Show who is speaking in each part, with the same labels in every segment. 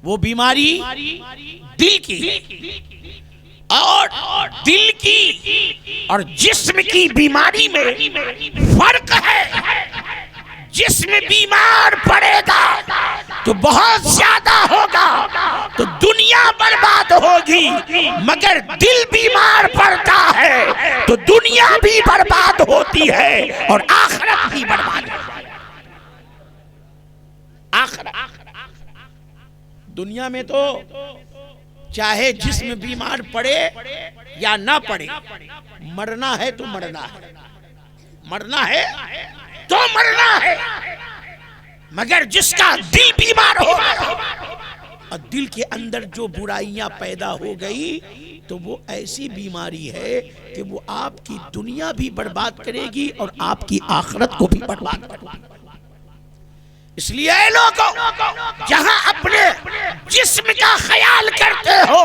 Speaker 1: وہ بیماری دل کی، اور دل کی اور جسم کی بیماری میں فرق ہے۔ جسم بیمار پڑے گا تو بہت زیادہ ہوگا تو دنیا برباد ہوگی، مگر دل بیمار پڑتا ہے تو دنیا بھی برباد ہوتی ہے اور آخرت بھی برباد ہوتی ہے۔ آخرت دنیا میں تو چاہے جسم بیمار پڑے یا نہ پڑے، مرنا ہے تو مرنا ہے، مرنا ہے تو مرنا ہے، مگر جس کا دل بیمار ہو اور دل کے اندر جو برائیاں پیدا ہو گئی تو وہ ایسی بیماری ہے کہ وہ آپ کی دنیا بھی برباد کرے گی اور آپ کی آخرت کو بھی برباد کرے گی۔ اس لیے اے لوگوں، جہاں اپنے جسم کا خیال کرتے ہو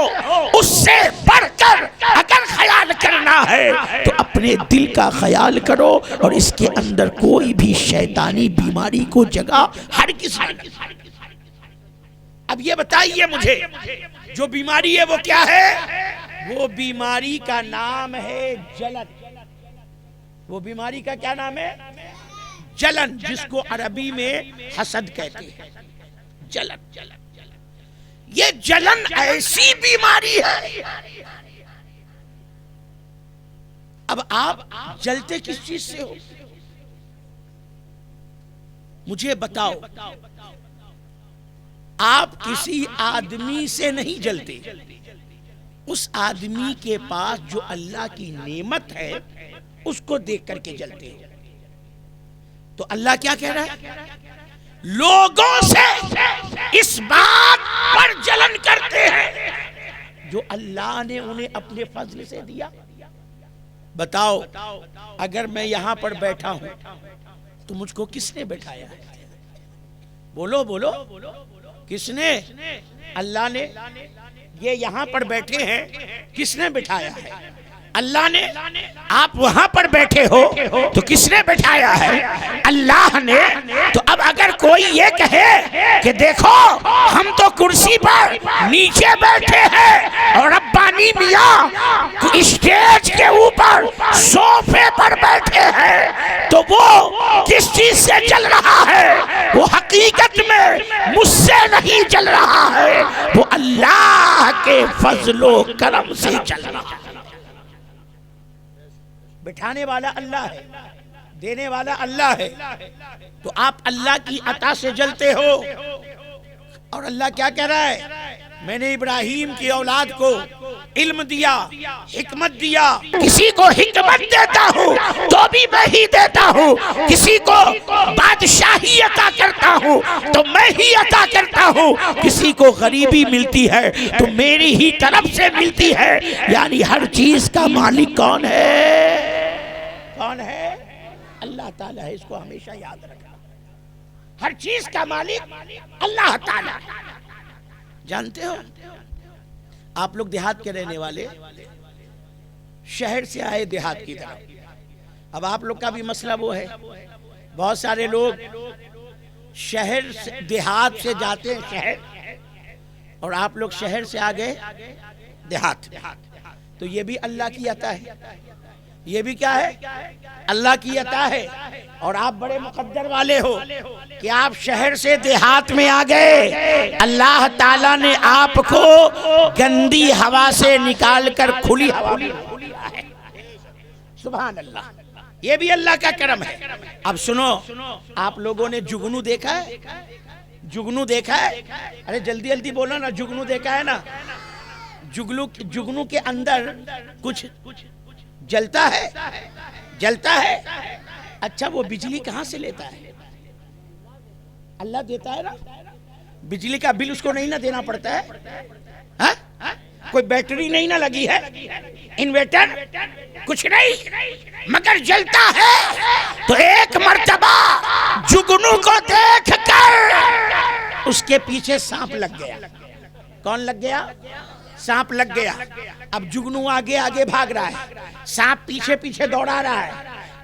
Speaker 1: اس سے بڑھ کر اگر خیال کرنا ہے تو اپنے دل کا خیال کرو، اور اس کے اندر کوئی بھی شیطانی بیماری کو جگہ ہرگز نہیں۔ اب یہ بتائیے مجھے، جو بیماری ہے وہ کیا ہے؟ وہ بیماری کا نام ہے جلن۔ وہ بیماری کا کیا نام ہے؟ جلن، جس کو عربی میں حسد کہتے ہیں۔ جلن، یہ جلن ایسی بیماری ہے۔ اب آپ جلتے کس چیز سے ہو؟ مجھے بتاؤ۔ آپ کسی آدمی سے نہیں جلتے، اس آدمی کے پاس جو اللہ کی نعمت ہے اس کو دیکھ کر کے جلتے ہیں۔ تو اللہ کیا کہہ رہا ہے؟ لوگوں سے اس بات پر جلن کرتے ہیں جو اللہ نے انہیں اپنے فضل سے دیا۔ بتاؤ، اگر میں یہاں پر بیٹھا ہوں تو مجھ کو کس نے بٹھایا ہے؟ بولو بولو، کس نے؟ اللہ نے۔ یہ یہاں پر بیٹھے ہیں، کس نے بٹھایا ہے؟ اللہ نے۔ آپ وہاں پر بیٹھے ہو تو کس نے بٹھایا ہے؟ اللہ نے۔ تو اب اگر کوئی یہ کہے کہ دیکھو ہم تو کرسی پر نیچے بیٹھے ہیں اور ربانی میاں اسٹیج کے اوپر صوفے پر بیٹھے ہیں، تو وہ کس چیز سے چل رہا ہے؟ وہ حقیقت میں مجھ سے نہیں چل رہا ہے، وہ اللہ کے فضل و کرم سے چل رہا ہے۔ بٹھانے والا اللہ ہے، دینے والا اللہ ہے، تو آپ اللہ کی عطا سے جلتے ہو۔ اور اللہ کیا کہہ رہا ہے؟ میں نے ابراہیم کی اولاد کو علم دیا، حکمت دیا۔ کسی کو حکمت دیتا ہوں تو بھی میں ہی دیتا ہوں، کسی کو بادشاہی عطا کرتا ہوں تو میں ہی عطا کرتا ہوں، کسی کو غریبی ملتی ہے تو میری ہی طرف سے ملتی ہے۔ یعنی ہر چیز کا مالک کون ہے؟ کون ہے؟ اللہ تعالیٰ ہے۔ اس کو ہمیشہ یاد رکھنا، ہر چیز کا مالک اللہ تعالیٰ۔ جانتے ہو، آپ لوگ دیہات کے رہنے والے، شہر سے آئے دیہات کی طرف۔ اب آپ لوگ کا بھی مسئلہ وہ ہے، بہت سارے لوگ شہر سے دیہات سے جاتے ہیں شہر، اور آپ لوگ شہر سے آگئے دیہات۔ تو یہ بھی اللہ کی عطا ہے، یہ بھی کیا ہے؟ اللہ کی عطا ہے۔ اور آپ بڑے مقدر والے ہو کہ آپ شہر سے دیہات میں آ گئے، اللہ تعالیٰ نے آپ کو گندی ہوا سے نکال کر کھلی ہوا میں دیا ہے۔ سبحان اللہ، یہ بھی اللہ کا کرم ہے۔ اب سنو، آپ لوگوں نے جگنو دیکھا ہے؟ جگنو دیکھا ہے؟ ارے جلدی جلدی بولو نا، جگنو دیکھا ہے نا؟ جگنو کے اندر کچھ جلتا ہے، جلتا ہے۔ اچھا، وہ بجلی کہاں سے لیتا ہے؟ اللہ دیتا ہے نا۔ بجلی کا بل اس کو نہیں نہ دینا پڑتا ہے؟ ہاں؟ کوئی بیٹری نہیں نہ لگی ہے، انویٹر کچھ نہیں، مگر جلتا ہے۔ تو ایک مرتبہ جگنو کو دیکھ کر اس کے پیچھے سانپ لگ گیا۔ کون لگ گیا؟ سانپ لگ گیا۔ اب جگنو آگے آگے بھاگ رہا ہے، سانپ پیچھے پیچھے دوڑا رہا ہے،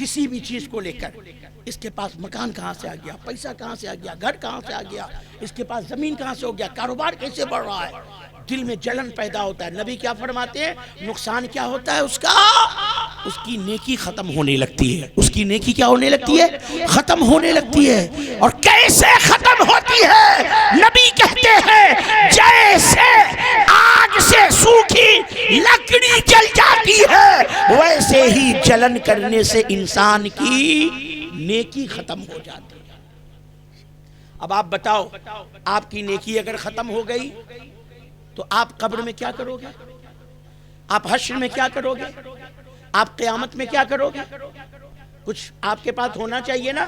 Speaker 1: کسی بھی چیز کو لے کر، اس کے پاس مکان کہاں سے آ گیا، پیسہ کہاں سے آ گیا، گھر کہاں سے آ گیا، اس کے پاس زمین کہاں سے ہو گیا، کاروبار کیسے بڑھ رہا ہے، دل میں جلن پیدا ہوتا ہے۔ نبی کیا فرماتے ہیں؟ نقصان کیا ہوتا ہے اس کا؟ اس کی نیکی ختم ہونے لگتی ہے۔ اس کی نیکی کیا ہونے لگتی ہے؟ ختم ہونے لگتی ہے۔ اور کیسے ختم ہوتی ہے؟ نبی کہتے ہیں جیسے آگ سے سوکھی لکڑی جل جاتی ہے، ویسے ہی جلن کرنے سے انسان کی نیکی ختم ہو جاتی ہے۔ اب آپ بتاؤ، آپ کی نیکی اگر ختم ہو گئی تو آپ قبر میں کیا کرو گے؟ آپ حشر میں کیا کرو گے؟ آپ قیامت میں کیا کرو گے؟ کچھ آپ کے پاس ہونا چاہیے نا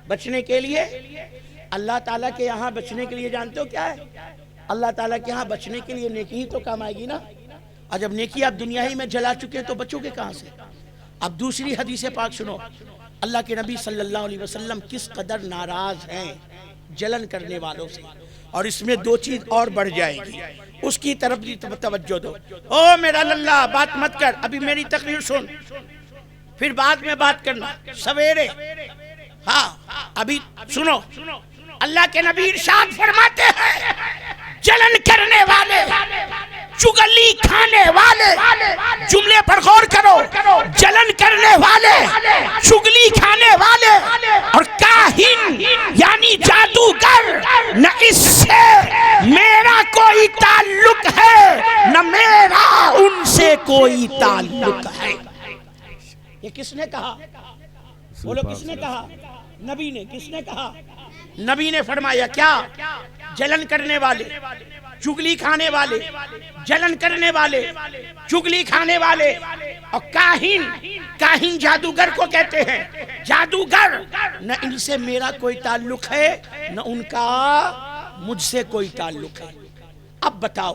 Speaker 1: بچنے کے لیے۔ اللہ تعالیٰ کے یہاں بچنے کے لیے جانتے ہو کیا ہے؟ اللہ تعالیٰ کے یہاں بچنے کے لیے نیکی ہی تو کام آئے گی نا۔ اور جب نیکی آپ دنیا ہی میں جلا چکے تو بچو گے کہاں سے؟ اب دوسری حدیث پاک سنو، اللہ کے نبی صلی اللہ علیہ وسلم کس قدر ناراض ہیں جلن کرنے والوں سے، اور اس میں دو چیز اور بڑھ جائے گی، اس کی طرف بھی توجہ دو۔ او میرا للہ بات مت کر، ابھی میری تقریر سن، پھر بعد میں بات کرنا سویرے۔ ہاں ابھی سنو، اللہ کے نبی ارشاد فرماتے ہیں جلن کرنے والے، چگلی کھانے والے، جملے پر غور کرو، جلن کرنے والے، چگلی کھانے والے اور کاہن یعنی جادوگر، نہ اس سے میرا کوئی تعلق ہے نہ میرا ان سے کوئی تعلق ہے۔ یہ کس نے کہا؟ بولو کس نے کہا؟ نبی نے۔ کس نے کہا؟ نبی نے فرمایا کیا؟ جلن کرنے والے، چگلی کھانے والے، جلن کرنے والے، چگلی کھانے والے اور کاہن جادوگر کو کہتے ہیں، جادوگر، نہ ان سے میرا کوئی تعلق ہے نہ ان کا مجھ سے کوئی تعلق ہے۔ اب بتاؤ،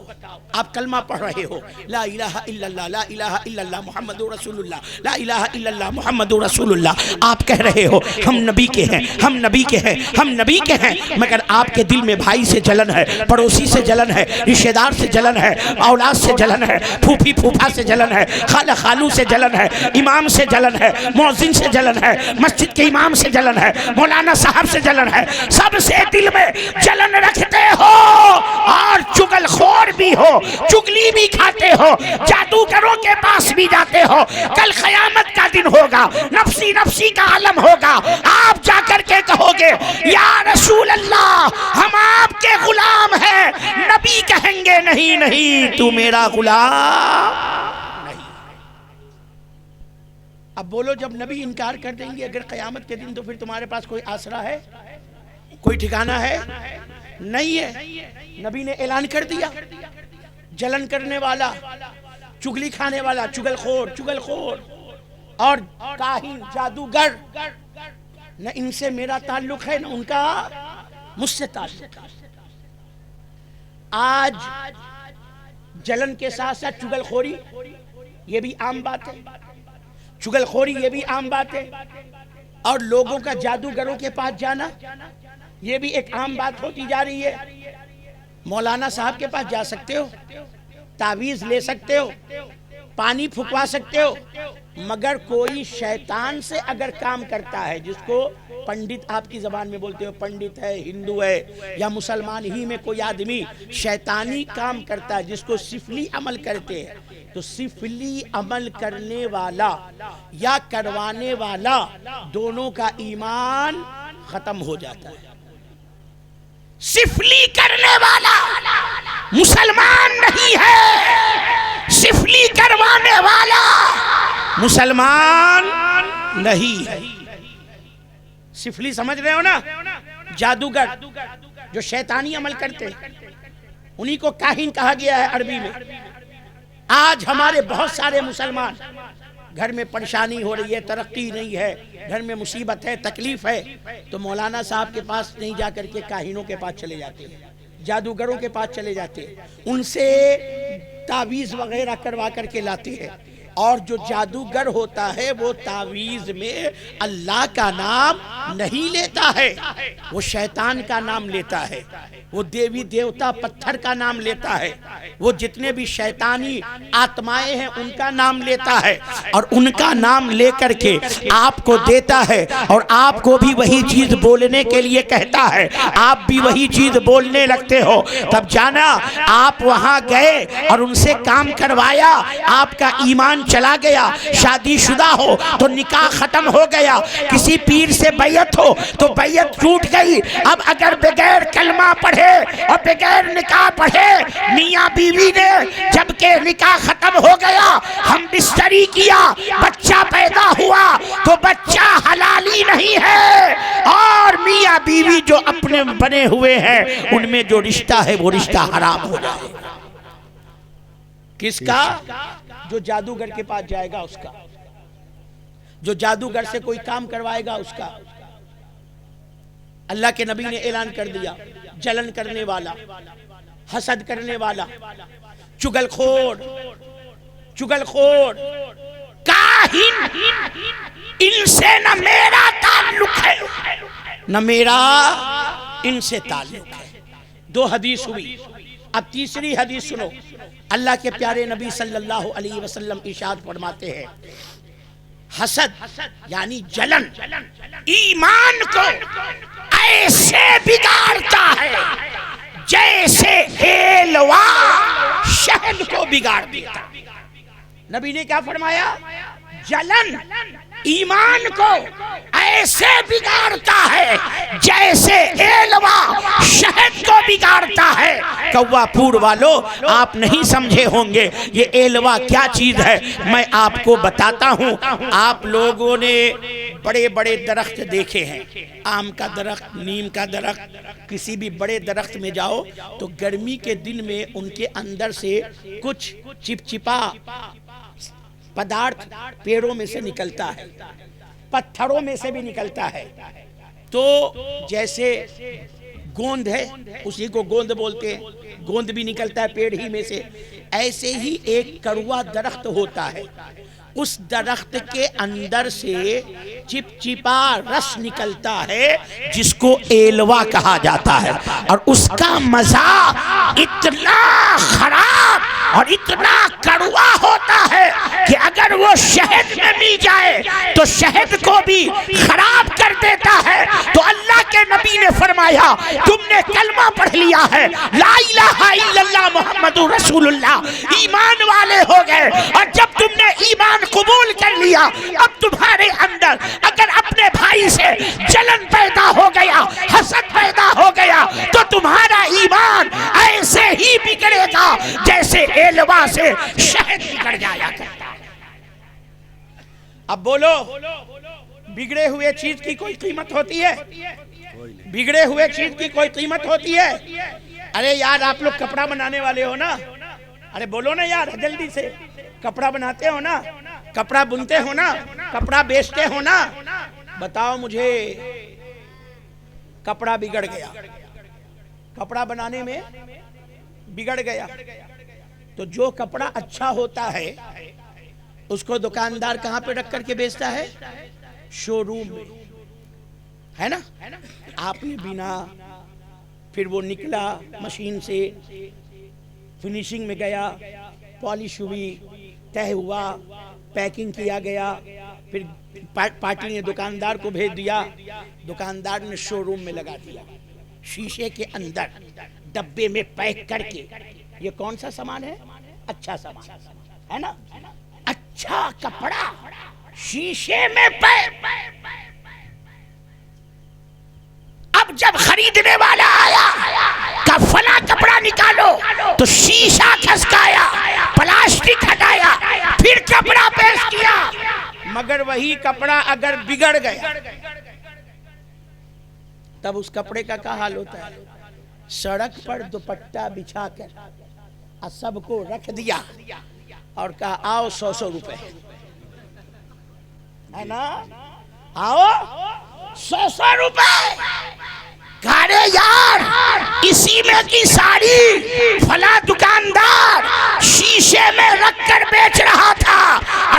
Speaker 1: آپ کلمہ پڑھ رہے ہو، لا الہ الا اللہ، لا الہ الا اللہ محمد رسول اللہ، لا الہ الا اللہ محمد رسول اللہ، آپ کہہ رہے ہو ہم نبی کے ہیں، ہم نبی کے ہیں، ہم نبی کے ہیں، مگر آپ کے دل میں بھائی سے جلن ہے، پڑوسی سے جلن ہے، رشتہ دار سے جلن ہے، اولاد سے جلن ہے، پھوپھی پھوپھا سے جلن ہے، خالہ خالو سے جلن ہے، امام سے جلن ہے، مؤذن سے جلن ہے، مسجد کے امام سے جلن ہے، مولانا صاحب سے جلن ہے، سب سے دل میں جلن رکھتے ہو، اور چگل خور بھی ہو، چگلی بھی کھاتے ہو، جادوگروں کے پاس بھی جاتے ہو۔ کل قیامت کا دن ہوگا، نفسی نفسی کا عالم ہوگا، آپ جا کر کے کہو گے یا رسول اللہ ہم آپ کے غلام ہیں، نبی کہیں گے نہیں نہیں تو میرا غلام نہیں۔ اب بولو جب نبی انکار کر دیں گے اگر قیامت کے دن، تو پھر تمہارے پاس کوئی آسرا ہے؟ کوئی ٹھکانہ ہے؟ نہیں ہے۔ نبی نے اعلان کر دیا، جلن کرنے والا، چگلی کھانے والا، چگل خور اور کاہن جادوگر، نہ ان سے میرا تعلق ہے نہ ان کا مجھ سے تعلق ہے۔ آج جلن کے ساتھ ساتھ چگل خوری یہ بھی عام بات ہے، چگل خوری یہ بھی عام بات ہے، اور لوگوں کا جادوگروں کے پاس جانا یہ بھی ایک عام بات ہوتی جا رہی ہے۔ مولانا صاحب کے پاس جا سکتے ہو، تعویذ لے سکتے ہو، پانی پھکوا سکتے ہو، مگر کوئی شیطان سے اگر کام کرتا ہے، جس کو پنڈت آپ کی زبان میں بولتے ہو، پنڈت ہے، ہندو ہے یا مسلمان ہی میں کوئی آدمی شیطانی کام کرتا ہے جس کو سفلی عمل کہتے ہیں، تو سفلی عمل کرنے والا یا کروانے والا دونوں کا ایمان ختم ہو جاتا ہے۔ سفلی کرنے والا مسلمان نہیں ہے، سفلی کروانے والا مسلمان نہیں ہے۔ سفلی سمجھ رہے ہو نا؟ جادوگر جو شیطانی عمل کرتے ہیں، انہی کو کاہن کہا گیا ہے عربی میں۔ آج ہمارے بہت سارے مسلمان گھر میں پریشانی ہو رہی ہے، ترقی نہیں ہے، گھر میں مصیبت ہے، تکلیف ہے، تو مولانا صاحب کے پاس نہیں جا کر کے کاہنوں کے پاس چلے جاتے ہیں، جادوگروں کے پاس چلے جاتے ہیں، ان سے تعویذ وغیرہ کروا کر کے لاتے ہیں، اور جو جادوگر ہوتا ہے وہ تعویذ میں اللہ کا نام نہیں لیتا ہے، وہ شیطان کا نام لیتا ہے، وہ دیوی دیوتا پتھر کا نام لیتا ہے، وہ جتنے بھی شیطانی آتمائیں ہیں ان کا نام لیتا ہے، اور ان کا نام لے کر کے آپ کو دیتا ہے، اور آپ کو بھی وہی چیز بولنے کے لیے کہتا ہے، آپ بھی وہی چیز بولنے لگتے ہو۔ تب جانا آپ وہاں گئے اور ان سے کام کروایا، آپ کا ایمان چلا گیا، شادی شدہ ہو تو نکاح ختم ہو گیا، کسی پیر سے بیعت ہو تو بیعت ٹوٹ گئی۔ اب اگر بغیر کلمہ پڑھے اور بغیر نکاح پڑھے میاں بیوی نے جبکہ نکاح ختم ہو گیا، ہم بستری کیا، بچہ پیدا ہوا تو بچہ حلالی نہیں ہے، اور میاں بیوی جو اپنے بنے ہوئے ہیں ان میں جو رشتہ ہے وہ رشتہ حرام ہو جائے گا۔ کس کا؟ جو جادوگر کے پاس جائے گا اس کا، جو جادوگر سے کوئی کام کروائے گا اس کا۔ اللہ کے نبی نے اعلان کر دیا، جلن کرنے والا، حسد کرنے والا، چگل خور، کاہن، ان سے نہ میرا تعلق ہے نہ میرا ان سے تعلق ہے۔ دو حدیث ہوئی، اب تیسری حدیث سنو۔ اللہ کے پیارے نبی صلی اللہ علیہ وسلم ارشاد فرماتے ہیں، حسد یعنی جلن ایمان کو ایسے بگاڑتا ہے جیسے ہیلوا شہد کو بگاڑ دیتا۔ نبی نے کیا فرمایا؟ جلن ایمان کو ایسے بگاڑتا ہے جیسے ہیلوا شہد کو بگاڑتا ہے۔ کوا پور والو آپ نہیں سمجھے ہوں گے یہ ایلوا کیا چیز ہے، میں آپ کو بتاتا ہوں۔ آپ لوگوں نے بڑے بڑے درخت دیکھے ہیں، آم کا درخت، نیم کا درخت، کسی بھی بڑے درخت میں جاؤ تو گرمی کے دن میں ان کے اندر سے کچھ چپچپا پدارتھ پیڑوں میں سے نکلتا ہے، پتھروں میں سے بھی نکلتا ہے۔ تو جیسے گوند ہے اسی کو گوند بولتے ہیں، گوند بھی نکلتا ہے پیڑ ہی میں سے، ایسے ہی ایک کڑوا درخت ہوتا ہے، اس درخت کے اندر سے چپچپا رس نکلتا ہے جس کو ایلوا کہا جاتا ہے، اور اس کا مزہ اتنا خراب اور اتنا کڑوا ہوتا ہے کہ اگر وہ شہد میں مل جائے تو شہد کو بھی خراب کر دیتا ہے۔ تو اللہ کے نبی نے فرمایا تم نے کلمہ پڑھ لیا ہے، لا الہ الا اللہ محمد رسول اللہ، ایمان والے ہو گئے، اور جب تم نے ایمان قبول کر لیا اب تمہارے اندر اگر اپنے بھائی سے جلن پیدا ہو گیا، حسد پیدا ہو گیا تو تمہارا ایمان ایسے ہی بگڑے گا جیسے ایلوا سے شہد بگڑ جایا کرتا ہے۔ اب بولو بگڑے ہوئے چیز کی کوئی قیمت ہوتی ہے؟ بگڑے ہوئے چیز کی کوئی قیمت ہوتی ہے؟ ارے یار آپ لوگ کپڑا بنانے والے ہو نا، ارے بولو نا یار جلدی سے، کپڑا بناتے ہو نا، کپڑا بنتے ہو نا، کپڑا بیچتے ہو نا، بتاؤ مجھے کپڑا بگڑ گیا، کپڑا بنانے میں بگڑ گیا تو جو کپڑا اچھا ہوتا ہے اس کو دکاندار کہاں پہ رکھ کر کے بیچتا ہے؟ شو روم میں، ہے نا؟ آپ نے بنا، پھر وہ نکلا مشین سے، فنیشنگ میں گیا، پالش ہوئی، تہ ہوا، پیکنگ کیا گیا، پھر پارٹی نے دکاندار کو بھیج دیا، دکاندار نے شو روم میں لگا دیا، شیشے کے اندر ڈبے میں پیک کر کے۔ یہ کون سا سامان ہے؟ اچھا سامان ہے نا، اچھا کپڑا شیشے میں پیک۔ اب جب خریدنے والا آیا کہ فلاں کپڑا نکالو تو شیشہ کھسکایا، پلاسٹک ہٹایا، پھر کپڑا پیش کیا، مگر وہی کپڑا اگر بگڑ گیا تب اس کپڑے کا کیا حال ہوتا ہے؟ سڑک پر دوپٹہ بچھا کر سب کو رکھ دیا اور کہا آؤ 100 روپے، ہے نا؟ آؤ 100 روپے، کہا یار اسی میں کی ساری فلاں دکاندار شیشے میں رکھ کر بیچ رہا تھا،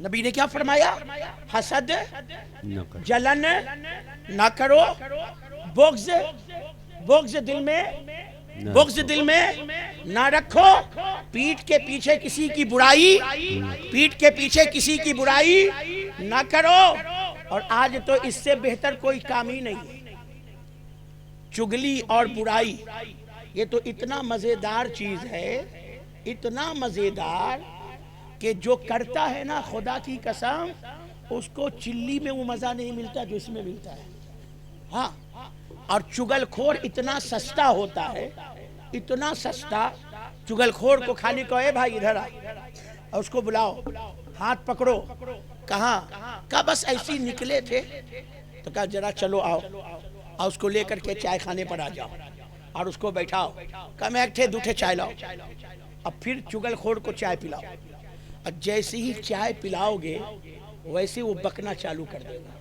Speaker 1: نبی نے کیا فرمایا؟ حسد جلن نہ کرو، بغض دل میں نہ رکھو، پیٹھ کے پیچھے کسی کی برائی نہ کرو۔ اور آج تو اس سے بہتر کوئی کام ہی نہیں ہے، چگلی اور برائی۔ یہ تو اتنا مزیدار چیز ہے، اتنا مزیدار کہ جو کرتا ہے نا، خدا کی قسم، اس کو چلی میں وہ مزہ نہیں ملتا جو اس میں ملتا ہے۔ ہاں، اور چگل خور اتنا سستا ہوتا ہے، اتنا سستا۔ چگل خور کو خالی کہو اے بھائی ادھر آ، اور اس کو بلاؤ، ہاتھ پکڑو، کہاں؟ کہا بس ایسی نکلے تھے، تو کہا ذرا چلو آؤ، اور اس کو لے کر کے چائے خانے پر آ جاؤ، اور اس کو بیٹھاؤ، کہا میں ایک تھے دوٹھے چائے لاؤ، اب پھر چگل خور کو چائے پلاؤ، اور جیسے ہی چائے پلاؤ گے ویسے وہ بکنا چالو کر دے گا،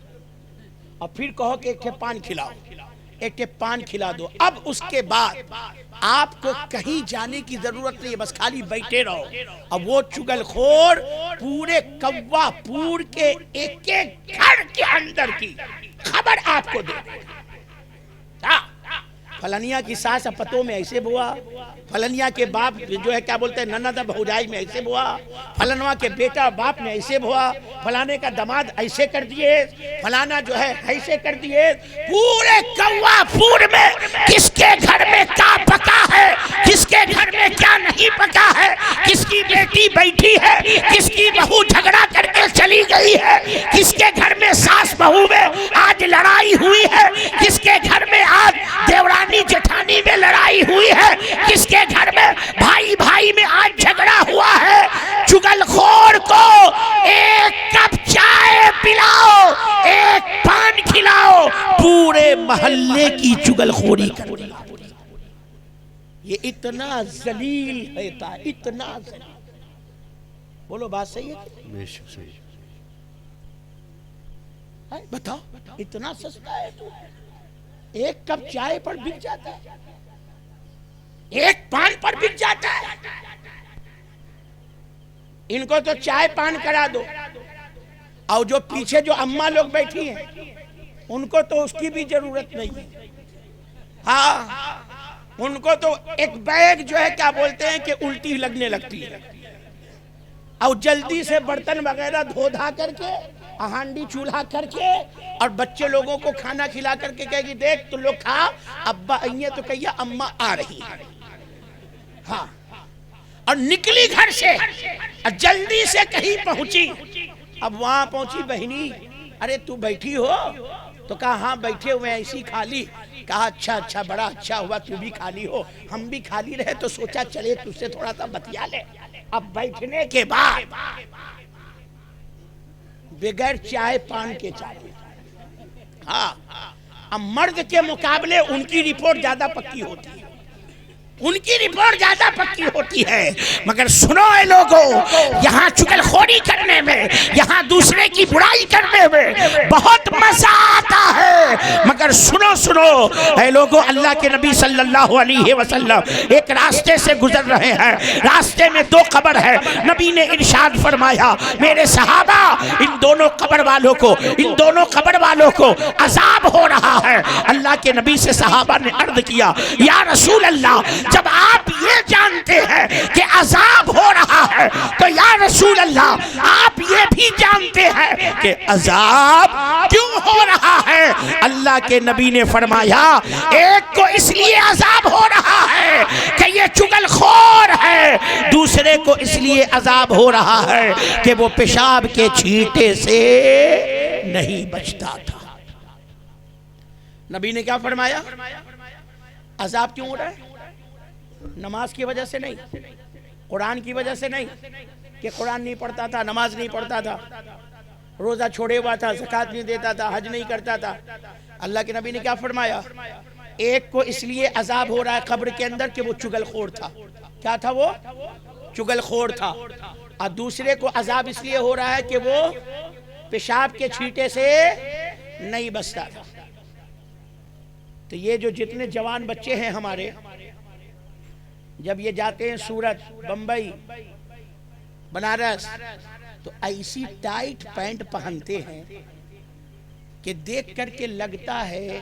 Speaker 1: اور پھر کہو کہ ایک پان کھلاؤ، ایک پان کھلا دو۔ اب اس کے بعد آپ کو کہیں جانے کی ضرورت نہیں ہے، بس خالی بیٹھے رہو۔ اب وہ چگل خور پورے کوا پور کے ایک گھر کے اندر کی خبر آپ کو دے دے گا۔ فلانیہ کی ساس پتوں میں ایسے بوا، فلانیہ کے باپ جو ہے کیا بولتے ہیں نندا بھوجائی میں ایسے بوا، فلانوا کے بیٹا باپ نے ایسے بوا، فلانے کا دماد ایسے کر دیے، فلانا جو ہے ایسے کر دیے۔ پورے کوا پور میں کس کے گھر میں کیا پکا ہے، کس کے گھر میں کیا نہیں پکا ہے، کس کی بیٹی بیٹھی ہے، کس کی بہو جھگڑا کر کے چلی گئی ہے، کس کے گھر میں ساس بہو میں آج لڑائی ہوئی ہے، کس کے گھر میں آج دیورانی جٹھانی میں لڑائی ہوئی ہے، کس کے گھر میں بھائی بھائی میں آج جھگڑا ہوا ہے۔ چگل خور کو ایک کپ چائے پلاؤ، ایک پان کھلاؤ، پورے محلے کی چگل خوری کر دی۔ یہ اتنا ذلیل ہے، اتنا ذلیل۔ بولو بات صحیح ہے؟ بے شک صحیح ہے۔ بتاؤ اتنا سستا ہے تو ایک کپ چائے پر بک جاتا ہے، ایک پان پر بک جاتا ہے۔ ان کو تو چائے پان کرا دو، اور جو پیچھے جو اماں لوگ بیٹھی ہیں ان کو تو اس کی بھی ضرورت نہیں ہے۔ ہاں، ان کو تو ایک بیگ جو ہے کیا بولتے ہیں کہ الٹی لگنے لگتی ہے، اور جلدی سے برتن وغیرہ دھو دھا کر کے، ہانڈی چولہا کر کے، اور بچے لوگوں کو کھانا کھلا کر کے کہے گی دیکھ تو لوگ کھا، ابا آئیے تو کہیے اماں آ رہی ہے۔ ہاں، اور نکلی گھر سے اور جلدی سے کہیں پہنچی، اب وہاں پہنچی بہنی، ارے تو بیٹھی ہو؟ تو کہا ہاں بیٹھے ہوئے ایسی خالی۔ کہا اچھا بڑا اچھا ہوا تو بھی خالی ہو، ہم بھی خالی رہے تو سوچا چلے تجھ سے تھوڑا سا بتیا لے۔ اب بیٹھنے کے بعد بغیر چائے پان کے چائے، ہاں، اب مرد کے مقابلے ان کی رپورٹ زیادہ پکی ہوتی ہے، ان کی رپورٹ زیادہ پکی ہوتی ہے۔ مگر سنو اے لوگوں، یہاں چگل خوری کرنے میں، یہاں دوسرے کی برائی کرنے میں بہت مزہ آتا ہے، مگر سنو اے لوگوں، اللہ کے نبی صلی اللہ علیہ وسلم ایک راستے سے گزر رہے ہیں، راستے میں دو قبر ہے، نبی نے ارشاد فرمایا میرے صحابہ ان دونوں قبر والوں کو عذاب ہو رہا ہے۔ اللہ کے نبی سے صحابہ نے عرض کیا یا رسول اللہ، جب آپ یہ جانتے ہیں کہ عذاب ہو رہا ہے تو یا رسول اللہ آپ یہ بھی جانتے ہیں کہ عذاب کیوں ہو رہا ہے؟ اللہ کے نبی نے فرمایا ایک کو اس لیے عذاب ہو رہا ہے کہ یہ چگل خور ہے، دوسرے کو اس لیے عذاب ہو رہا ہے کہ وہ پیشاب کے چھینٹے سے نہیں بچتا تھا۔ نبی نے کیا فرمایا؟ عذاب کیوں ہو رہا ہے؟ نماز کی وجہ سے نہیں، قرآن کی وجہ سے نہیں کہ قرآن نہیں پڑھتا تھا، نماز نہیں پڑھتا تھا، روزہ چھوڑے ہوا تھا، زکوٰۃ نہیں دیتا تھا، حج نہیں کرتا تھا۔ اللہ کے نبی نے کیا فرمایا؟ ایک کو اس لیے عذاب ہو رہا ہے قبر کے اندر کہ وہ چگل خور تھا۔ کیا تھا وہ؟ چگل خور تھا۔ اور دوسرے کو عذاب اس لیے ہو رہا ہے کہ وہ پیشاب کے چھینٹے سے نہیں بچتا تھا۔ تو یہ جو جتنے جوان بچے ہیں ہمارے، جب یہ جاتے ہیں سورت، بمبئی، بنارس، تو ایسی ٹائٹ پینٹ پہنتے ہیں کہ دیکھ کر کے لگتا ہے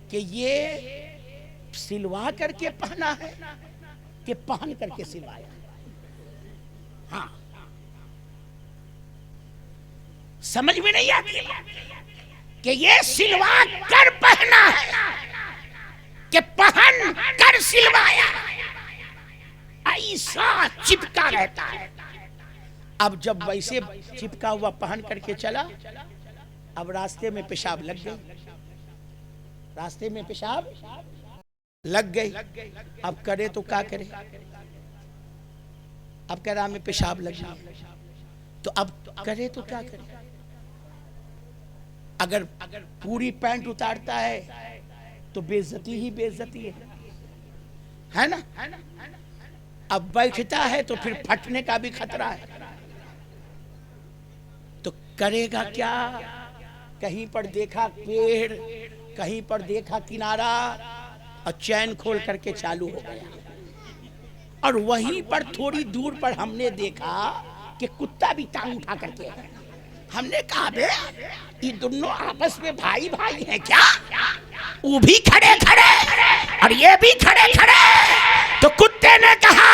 Speaker 1: کہ یہ سلوا کر کے پہنا ہے کہ پہن کر کے سلوایا. ہاں سمجھ میں نہیں آتی کہ یہ سلوا کر پہنا ہے کہ پہن کر سلوایا. ایسا چپکا رہتا ہے. اب جب ویسے چپکا ہوا پہن کر کے چلا, اب راستے میں پیشاب لگ گئی, راستے میں پیشاب لگ گئی. اب کرے تو کیا کرے؟ اب کہہ رہا میں پیشاب لگ گئی, تو اب کرے تو کیا کرے؟ اگر پوری پینٹ اتارتا ہے تو بے عزتی ہی بے عزتی ہے نا. اب بیٹھتا ہے تو پھر پھٹنے کا بھی خطرہ ہے, تو کرے گا کیا؟ کہیں پر دیکھا پیڑ, کہیں پر دیکھا کنارہ, اور چین کھول کر کے چالو ہو گیا. اور وہیں پر تھوڑی دور پر ہم نے دیکھا کہ کتا بھی ٹانگ اٹھا کر کے ہے. ہم نے کہا بے یہ دونوں آپس میں بھائی بھائی ہیں کیا؟ وہ بھی کھڑے کھڑے اور یہ بھی کھڑے کھڑے. تو کتے نے کہا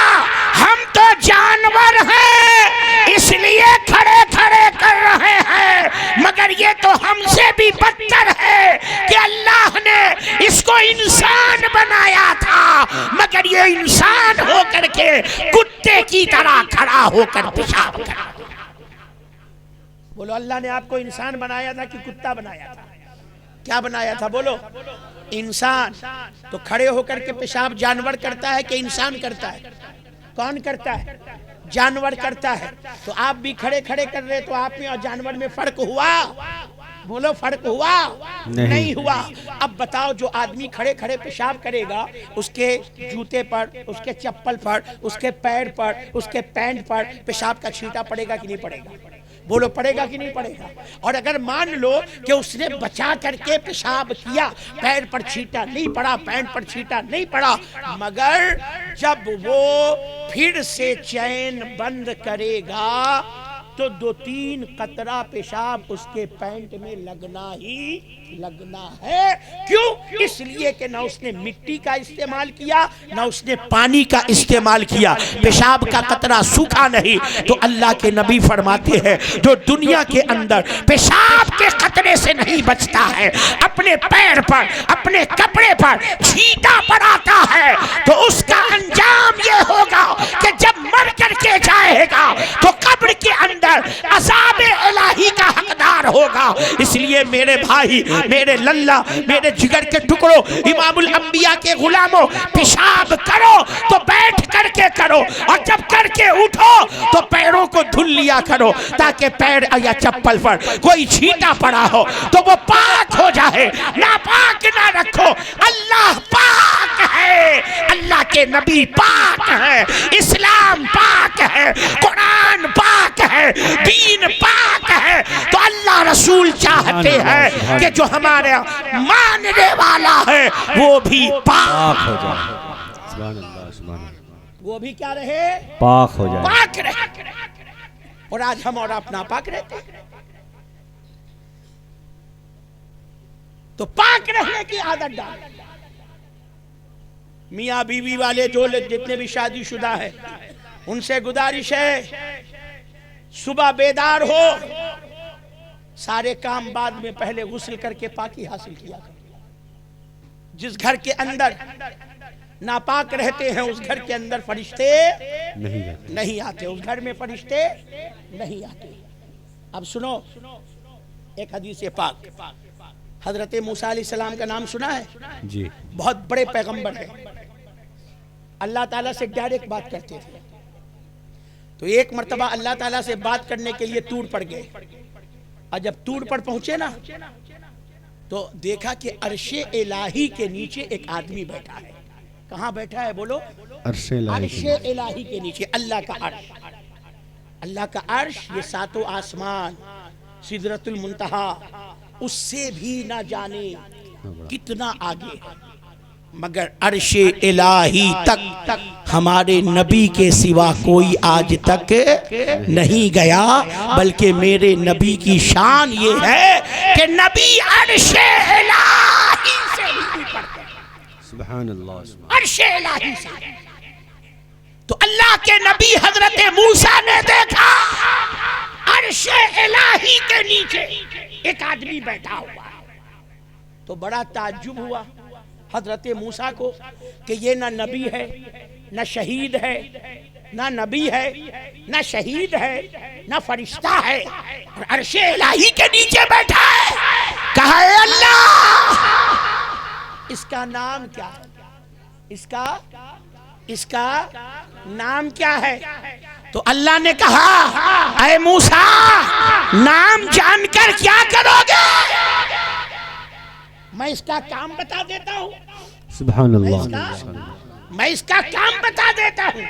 Speaker 1: ہم تو جانور ہیں اس لیے کھڑے کھڑے کر رہے ہیں, مگر یہ تو ہم سے بھی بدتر ہے کہ اللہ نے اس کو انسان بنایا تھا مگر یہ انسان ہو کر کے کتے کی طرح کھڑا ہو کر پیشاب کرا. بولو اللہ نے آپ کو انسان بنایا تھا کہ کتا بنایا تھا؟ کیا بنایا تھا بولو؟ انسان. تو کھڑے ہو کر کے پیشاب جانور کرتا ہے کہ انسان کرتا ہے؟ کون کرتا ہے؟ جانور کرتا ہے. تو آپ بھی کھڑے کھڑے کر رہے, تو آپ میں اور جانور میں فرق ہوا؟ بولو فرق ہوا؟ نہیں ہوا. اب بتاؤ جو آدمی کھڑے کھڑے پیشاب کرے گا, اس کے جوتے پر, اس کے چپل پر, اس کے پیر پر, اس کے پینٹ پر پیشاب کا چھینٹا پڑے گا کہ نہیں پڑے گا؟ بولو پڑے گا کہ نہیں پڑے گا؟ اور اگر مان لو کہ اس نے بچا کر کے پیشاب کیا, پیر پر چھینٹا نہیں پڑا, پینٹ پر چھینٹا نہیں پڑا, مگر جب وہ پھر سے چین بند کرے گا تو 2-3 قطرہ پیشاب اس کے پینٹ میں لگنا ہی لگنا ہے. کیوں؟ اس لیے کہ نہ اس نے مٹی کا استعمال کیا, نہ اس نے پانی کا استعمال کیا, پیشاب کا قطرہ سوکھا نہیں. تو اللہ کے نبی فرماتے ہیں جو دنیا کے اندر پیشاب کے قطرے سے نہیں بچتا ہے, اپنے پیر پر, اپنے کپڑے پر چھینٹا پڑاتا ہے, تو اس کا انجام یہ ہوگا کہ جب مر کر کے جائے گا تو قبر کے اندر عذاب الہی کا حقدار ہوگا. اس لیے میرے بھائی, میرے للہ, میرے جگر کے ٹکڑوں, امام الانبیاء کے غلاموں, پیشاب کرو تو بیٹھ کر کے کرو, اور جب کر کے اٹھو تو پیروں کو دھل لیا کرو تاکہ پیر یا چپل پر کوئی چھینٹا پڑا ہو تو وہ پاک ہو جائے. ناپاک نہ رکھو. اللہ پاک ہے, اللہ کے نبی پاک ہے, اسلام پاک ہے, قرآن پاک ہے, دین پاک ہے. تو اللہ رسول چاہتے ہیں کہ جو ہمارے ماننے والا ہے وہ بھی پاک ہو جائے.
Speaker 2: سبحان اللہ, سبحان اللہ.
Speaker 1: وہ بھی کیا رہے؟
Speaker 2: پاک ہو جائے,
Speaker 1: پاک رہے. اور آج ہم اور آپ ناپاک رہتے ہیں. تو پاک رہنے کی عادت ڈال. میاں بیوی والے جو جتنے بھی شادی شدہ ہیں ان سے گزارش ہے صبح بیدار ہو, سارے کام بعد میں پہلے غسل کر کے پاکی حاصل کیا. جس گھر کے اندر ناپاک رہتے ہیں اس گھر کے اندر فرشتے نہیں آتے, اس گھر میں فرشتے نہیں آتے. اب سنو ایک حدیث پاک. حضرت موسیٰ علیہ السلام کا نام سنا ہے؟
Speaker 2: جی.
Speaker 1: بہت بڑے پیغمبر ہیں, اللہ تعالیٰ سے ڈائریکٹ بات کرتے تھے. تو ایک مرتبہ اللہ تعالیٰ سے بات کرنے کے لیے طور پر گئے, اور جب طور پر پہنچے نا تو دیکھا کہ عرش الہی کے نیچے ایک آدمی بیٹھا ہے. کہاں بیٹھا ہے بولو؟
Speaker 2: عرش
Speaker 1: الہی کے نیچے. اللہ کا عرش, اللہ کا عرش یہ 7 آسمان, سدرۃ المنتہا, اس سے بھی نہ جانے کتنا آگے ہے, مگر عرش الہی تک ہمارے نبی کے سوا کوئی آج تک نہیں گیا، بلکہ میرے نبی کی شان یہ ہے کہ نبی عرش الہی سے بھی پڑھتے ہیں،
Speaker 2: سبحان اللہ،
Speaker 1: عرش الہی سے۔ تو اللہ کے نبی حضرت موسیٰ نے دیکھا عرش الہی کے نیچے ایک آدمی بیٹھا ہوا ہے، تو بڑا تعجب ہوا حضرت موسیٰ کو کہ یہ نہ نبی ہے، نہ شہید ہے، نہ نبی ہے، نہ شہید ہے، نہ فرشتہ ہے، اور عرش الہی کے نیچے بیٹھا ہے۔ کہا اے اللہ، اس کا نام کیا ہے؟ اس کا نام کیا ہے؟ تو اللہ نے کہا اے موسیٰ، نام جان کر کیا کرو گے؟ میں اس کا کام بتا دیتا ہوں،
Speaker 2: سبحان اللہ،
Speaker 1: میں اس کا کام بتا دیتا ہوں۔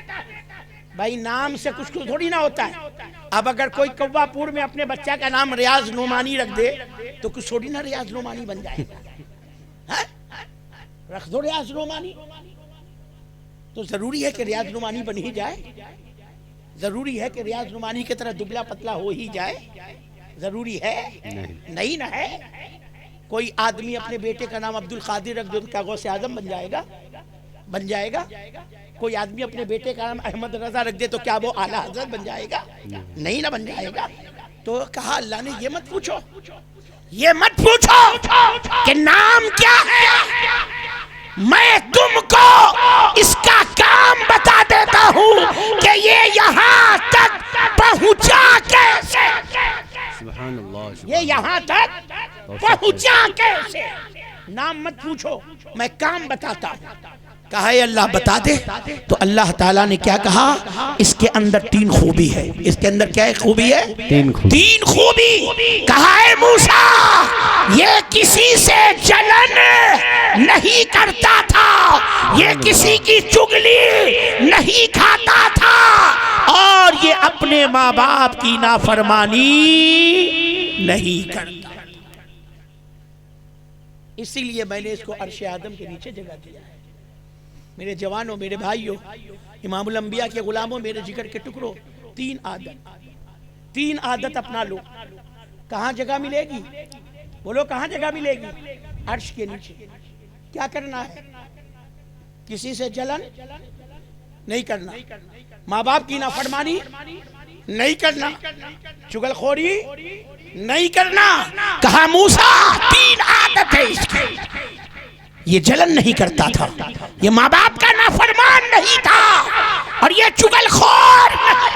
Speaker 1: بھائی نام سے کچھ تھوڑی نہ ہوتا ہے۔ اب اگر کوئی کوا پور میں اپنے بچہ کا نام ریاض نعمانی رکھ دے تو کچھ تھوڑی نہ ریاض نعمانی بن جائے گا، رکھ دو ریاض نعمانی، تو ضروری ہے کہ ریاض نعمانی بن ہی جائے؟ ضروری ہے کہ ریاض نعمانی کی طرح دبلا پتلا ہو ہی جائے؟ ضروری ہے؟ نہیں نہ ہے۔ کوئی آدمی اپنے بیٹے کا نام عبد القادر رکھ دے تو کیا غوث اعظم بن جائے گا؟ بن جائے گا۔ کوئی آدمی اپنے بیٹے کا نام احمد رضا رکھ دے تو کیا وہ اعلیٰ حضرت بن جائے گا؟ نہیں نہ بن جائے گا۔ تو کہا اللہ نے یہ مت پوچھو، یہ مت پوچھو کہ نام کیا ہے، میں تم کو اس کا کام بتا دیتا ہوں کہ یہ یہاں تک پہنچا کیسے،
Speaker 2: سبحان اللہ،
Speaker 1: یہ یہاں تک پہنچا کیسے۔ نام مت پوچھو، میں کام بتاتا ہوں۔ کہا اے اللہ بتا دے۔ تو اللہ تعالیٰ نے کیا کہا؟ اس کے اندر 3 خوبی ہے۔ اس کے اندر کیا خوبی ہے؟ 3 خوبی۔ کہا اے موسیٰ، یہ کسی سے جلن نہیں کرتا تھا، یہ کسی کی چگلی نہیں کھاتا تھا، اور یہ اپنے ماں باپ کی نافرمانی نہیں کرتا۔ اسی لیے میں نے اس کو عرش آدم کے نیچے جگہ دیا ہے۔ میرے جوانوں، میرے بھائیوں، امام الانبیاء کے غلاموں، میرے جگر کے ٹکڑوں، 3 عادت اپنا لو۔ کہاں جگہ ملے گی؟ بولو کہاں جگہ ملے گی؟ عرش کے نیچے۔ کیا کرنا ہے؟ کسی سے جلن نہیں کرنا، ماں باپ کی نافرمانی نہیں کرنا، چغل خوری نہیں کرنا۔ کہا موسیٰ 3 عادت ہے اس کی۔ یہ جلن نہیں کرتا تھا، یہ ماں باپ کا نافرمان نہیں تھا، اور یہ چغل خور نہیں۔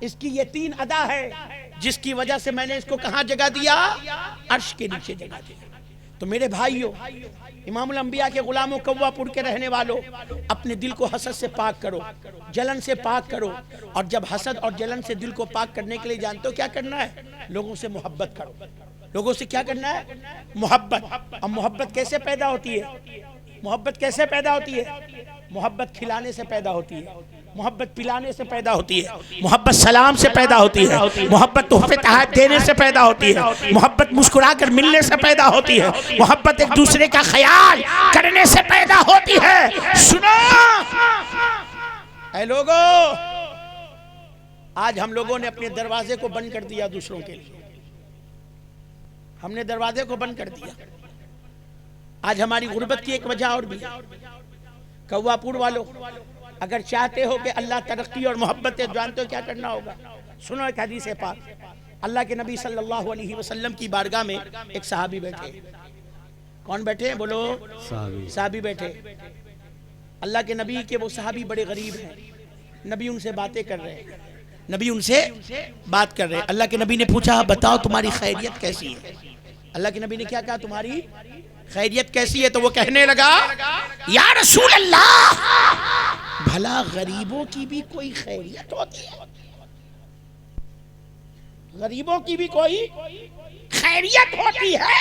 Speaker 1: اس کی یہ 3 ادا ہے جس کی وجہ سے میں نے اس کو کہاں جگہ دیا؟ عرش کے نیچے جگہ دیا۔ تو میرے بھائیوں، امام الانبیاء کے غلاموں، کوا پور کے رہنے والوں، اپنے دل کو حسد سے پاک کرو، جلن سے پاک کرو، اور جب حسد اور جلن سے دل کو پاک کرنے کے لیے جانتے ہو کیا کرنا ہے؟ لوگوں سے محبت کرو۔ لوگوں سے کیا کرنا ہے؟ محبت۔ اب محبت کیسے پیدا ہوتی ہے؟ محبت کیسے پیدا ہوتی ہے؟ محبت کھلانے سے پیدا ہوتی ہے، محبت پلانے سے پیدا ہوتی ہے، محبت سلام سے پیدا ہوتی ہے، محبت تحفے تحائف دینے سے پیدا ہوتی ہے، محبت مسکرا کر ملنے سے پیدا ہوتی ہے، محبت ایک دوسرے کا خیال کرنے سے پیدا ہوتی ہے۔ سنو اے لوگو، آج ہم لوگوں نے اپنے دروازے کو بند کر دیا دوسروں کے لیے، ہم نے دروازے کو بند کر دیا۔ آج ہماری غربت کی ایک وجہ اور بھی، کوا پور والوں، اگر چاہتے ہو کہ اللہ ترقی اور محبت جانتے ہو کیا کرنا ہوگا؟ سنو ایک حدیث پاک۔ اللہ کے نبی صلی اللہ علیہ وسلم کی بارگاہ میں ایک صحابی بیٹھے۔ کون بیٹھے ہیں؟ بولو صحابی بیٹھے۔ اللہ کے نبی کے وہ صحابی بڑے غریب ہیں، نبی ان سے باتیں کر رہے ہیں، نبی ان سے بات کر رہے ہیں۔ اللہ کے نبی نے پوچھا بتاؤ تمہاری خیریت کیسی ہے؟ اللہ کے نبی نے کیا کہا؟ تمہاری خیریت کیسی ہے؟ تو وہ کہنے لگا یا رسول اللہ، بھلا غریبوں کی بھی کوئی خیریت ہوتی ہے؟ غریبوں کی بھی کوئی خیریت ہوتی ہے؟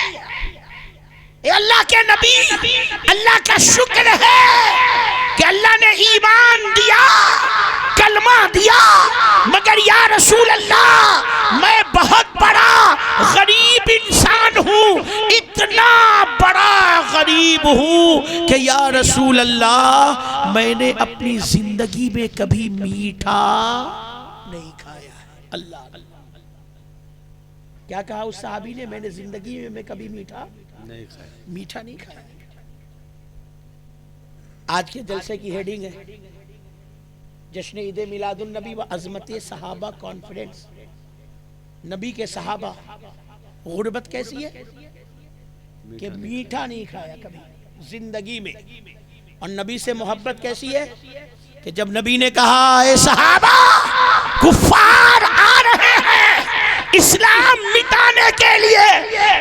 Speaker 1: اے اللہ کے نبی، اللہ کا شکر ہے کہ اللہ نے ایمان دیا، کلمہ دیا، مگر یا رسول اللہ میں بہت بڑا غریب انسان ہوں، اتنا بڑا غریب ہوں کہ یا رسول اللہ میں نے اپنی زندگی میں کبھی میٹھا نہیں کھایا ہے. اللہ کیا کہا اس صحابی نے؟ میں نے زندگی میں کبھی میٹھا نہیں کھایا. آج کے جلسے کی ہیڈنگ ہے جشن عید میلاد النبی و عظمت صحابہ کانفرنس. نبی کے صحابہ غربت کیسی ہے کہ میٹھا نہیں کھایا کبھی زندگی میں. اور نبی سے محبت کیسی ہے کہ جب نبی نے کہا اے صحابہ کفار آ رہے ہیں اسلام مٹانے کے لیے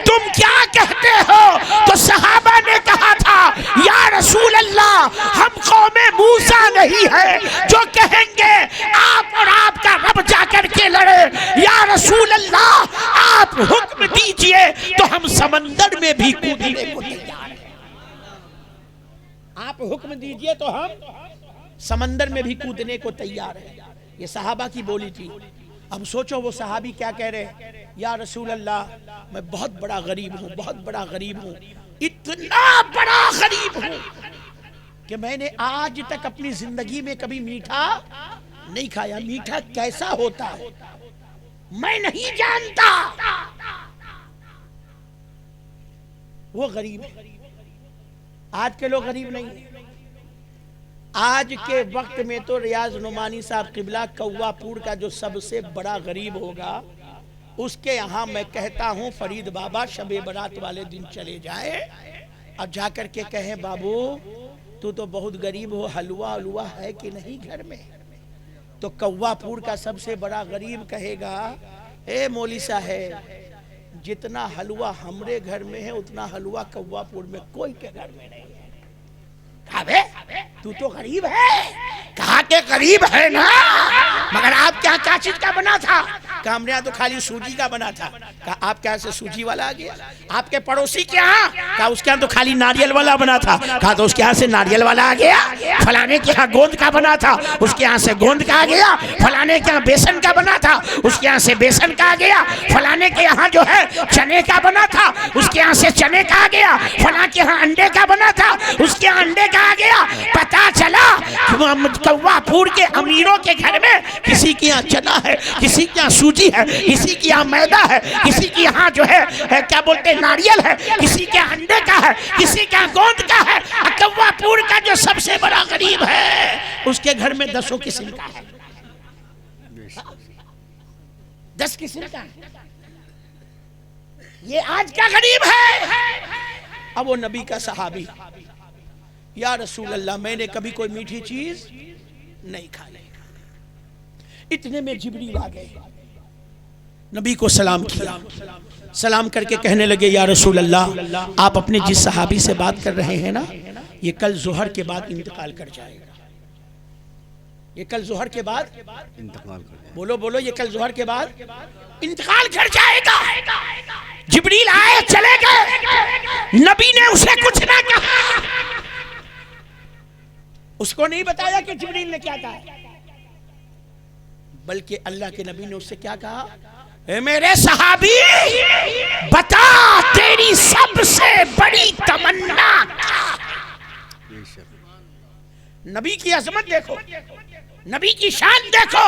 Speaker 1: تم کیا کہتے ہو، تو صحابہ نے کہا تھا یا رسول اللہ ہم قوم موسیٰ نہیں ہے جو کہیں گے آپ اور آپ کا رب جا کر کے لڑے. یا رسول اللہ آپ حکم دیجئے تو ہم سمندر میں بھی کودنے کو تیار ہیں. آپ حکم دیجئے تو ہم سمندر میں بھی کودنے کو تیار ہیں. یہ صحابہ کی بولی تھی. اب سوچو وہ صحابی کیا کہہ رہے ہیں، یا رسول اللہ میں بہت بڑا غریب ہوں، بہت بڑا غریب ہوں، اتنا بڑا غریب ہوں کہ میں نے آج تک اپنی زندگی میں کبھی میٹھا نہیں کھایا. میٹھا کیسا ہوتا ہے میں نہیں جانتا. وہ غریب ہے. آج کے لوگ غریب نہیں ہیں. آج کے وقت میں تو ریاض نعمانی صاحب قبلہ کوا پور کا جو سب سے بڑا غریب ہوگا اس کے یہاں میں کہتا ہوں فرید بابا شب برات والے دن چلے جائے اور جا کر کے کہیں بابو تو بہت غریب ہو، حلوہ ہے کہ نہیں گھر میں؟ تو کوا پور کا سب سے بڑا غریب کہے گا اے مولی صاحب جتنا حلوہ ہمارے گھر میں ہے اتنا حلوہ کوا پور میں کوئی کے گھر میں نہیں ہے. تو غریب ہے. کہا کہ غریب ہے نا، مگر آپ کیا چیز کا بنا تھا؟ کہا ہم نے یہاں تو خالی سوجی کا بنا تھا. کہا آپ کیا سے سوجی والا آ گیا؟ آپ کے پڑوسی کے ہاں؟ کہا اس کے ہاں تو خالی ناریل والا بنا تھا. کہا تو اس کے ہاں سے ناریل والا آ گیا. فلانے کے ہاں گوند کا بنا تھا، اس کے ہاں سے گوند کا آ گیا. فلانے کے ہاں بیسن کا بنا تھا، اس کے ہاں سے بیسن کا آ گیا. فلانے کے یہاں جو ہے چنے کا بنا تھا، اس کے ہاں سے چنے کا آ گیا. فلاں کے ہاں انڈے کا بنا تھا، اس کے ہاں انڈے کا آ گیا. پتا چلا کوا پور کے امیروں کے گھر میں کسی کے یہاں چنا ہے، کسی کے یہاں سوجی ہے، کسی کے یہاں میدا ہے، کسی کے یہاں جو ہے کیا بولتے ناریل ہے، کسی کے یہاں انڈے کا ہے، کسی کے یہاں گوند کا ہے. کوا پور کا جو سب سے بڑا غریب ہے اس کے گھر میں 10 قسم کا ہے. 10 قسم کا ہے. یہ آج کا غریب ہے. اب وہ نبی کا صحابی یا رسول اللہ میں نے کبھی کوئی میٹھی چیز نہیں کھائی. اتنے میں جبریل آ گئے، نبی کو سلام کیا. سلام کر کے کہنے لگے یا رسول اللہ آپ اپنے جس صحابی سے بات کر رہے ہیں نا یہ کل ظہر کے بعد انتقال کر جائے گا. یہ کل ظہر کے بعد انتقال کر جائے گا. بولو یہ کل ظہر کے بعد انتقال کر جائے گا. جبریل آئے چلے گئے، نبی نے اسے کچھ نہ کہا. اس کو نہیں بتایا کہ جبریل نے کیا کہا، بلکہ اللہ کے نبی نے اس سے کیا کہا، اے میرے صحابی بتا تیری سب سے بڑی تمنا کیا. نبی کی عظمت دیکھو، نبی کی شان دیکھو.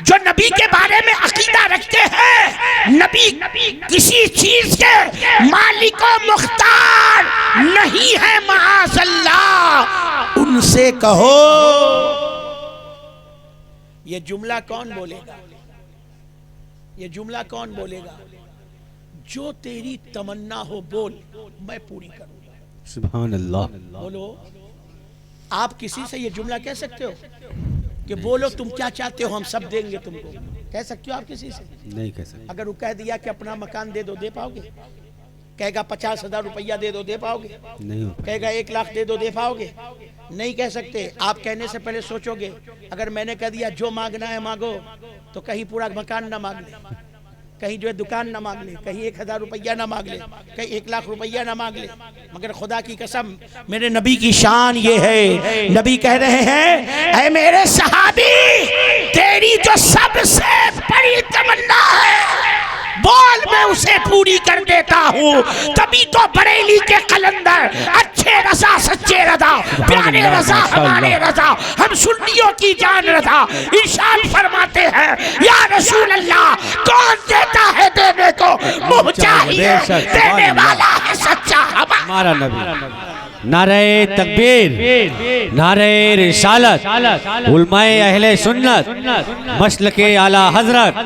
Speaker 1: جو نبی کے بارے میں عقیدہ رکھتے ہیں نبی کسی چیز کے مالک و مختار نہیں ہے معاذ اللہ، ان سے کہو. یہ جملہ کون بولے گا؟ یہ جملہ کون بولے گا؟ جو تیری تمنا ہو بول میں پوری کروں گا.
Speaker 2: سبحان اللہ.
Speaker 1: بولو. آپ کسی سے یہ جملہ کہہ سکتے ہو کہ بولو تم کیا چاہتے ہو ہم سب دیں گے تم کو؟ کہہ سکتے ہو آپ کسی سے؟
Speaker 2: نہیں کہہ سکتے.
Speaker 1: اگر وہ کہہ دیا کہ اپنا مکان دے دو دے پاؤ گے؟ کہے گا 50,000 روپیہ دے دو دے پاؤ گے؟
Speaker 2: نہیں.
Speaker 1: کہے گا 1 لاکھ دے دو دے پاؤ گے؟ نہیں کہہ سکتے. آپ کہنے سے پہلے سوچو گے اگر میں نے کہہ دیا جو مانگنا ہے مانگو تو کہیں پورا مکان نہ مانگ لے، کہیں جو ہے دکان نہ مانگ لے، کہیں 1,000 روپیہ نہ مانگ لے، کہیں 1 لاکھ روپیہ نہ مانگ لے. مگر خدا کی قسم میرے نبی کی شان یہ ہے، نبی کہہ رہے ہیں اے میرے صحابی تیری جو سب سے بڑی تمنا ہے بول میں اسے پوری کر دیتا ہوں. تبھی تو بریلی کے قلندر اچھے رضا سچے رضا پیارے رضا ہمارے رضا ہم سنیوں کی جان رضا ارشاد فرماتے ہیں یا رسول اللہ کون دیتا ہے دینے کو منہ چاہیے دینے والا ہے سچا
Speaker 2: ہمارا نبی. نعرہ تکبیر، نعرہ رسالت، علماء اہل سنت، مسلک اعلی حضرت.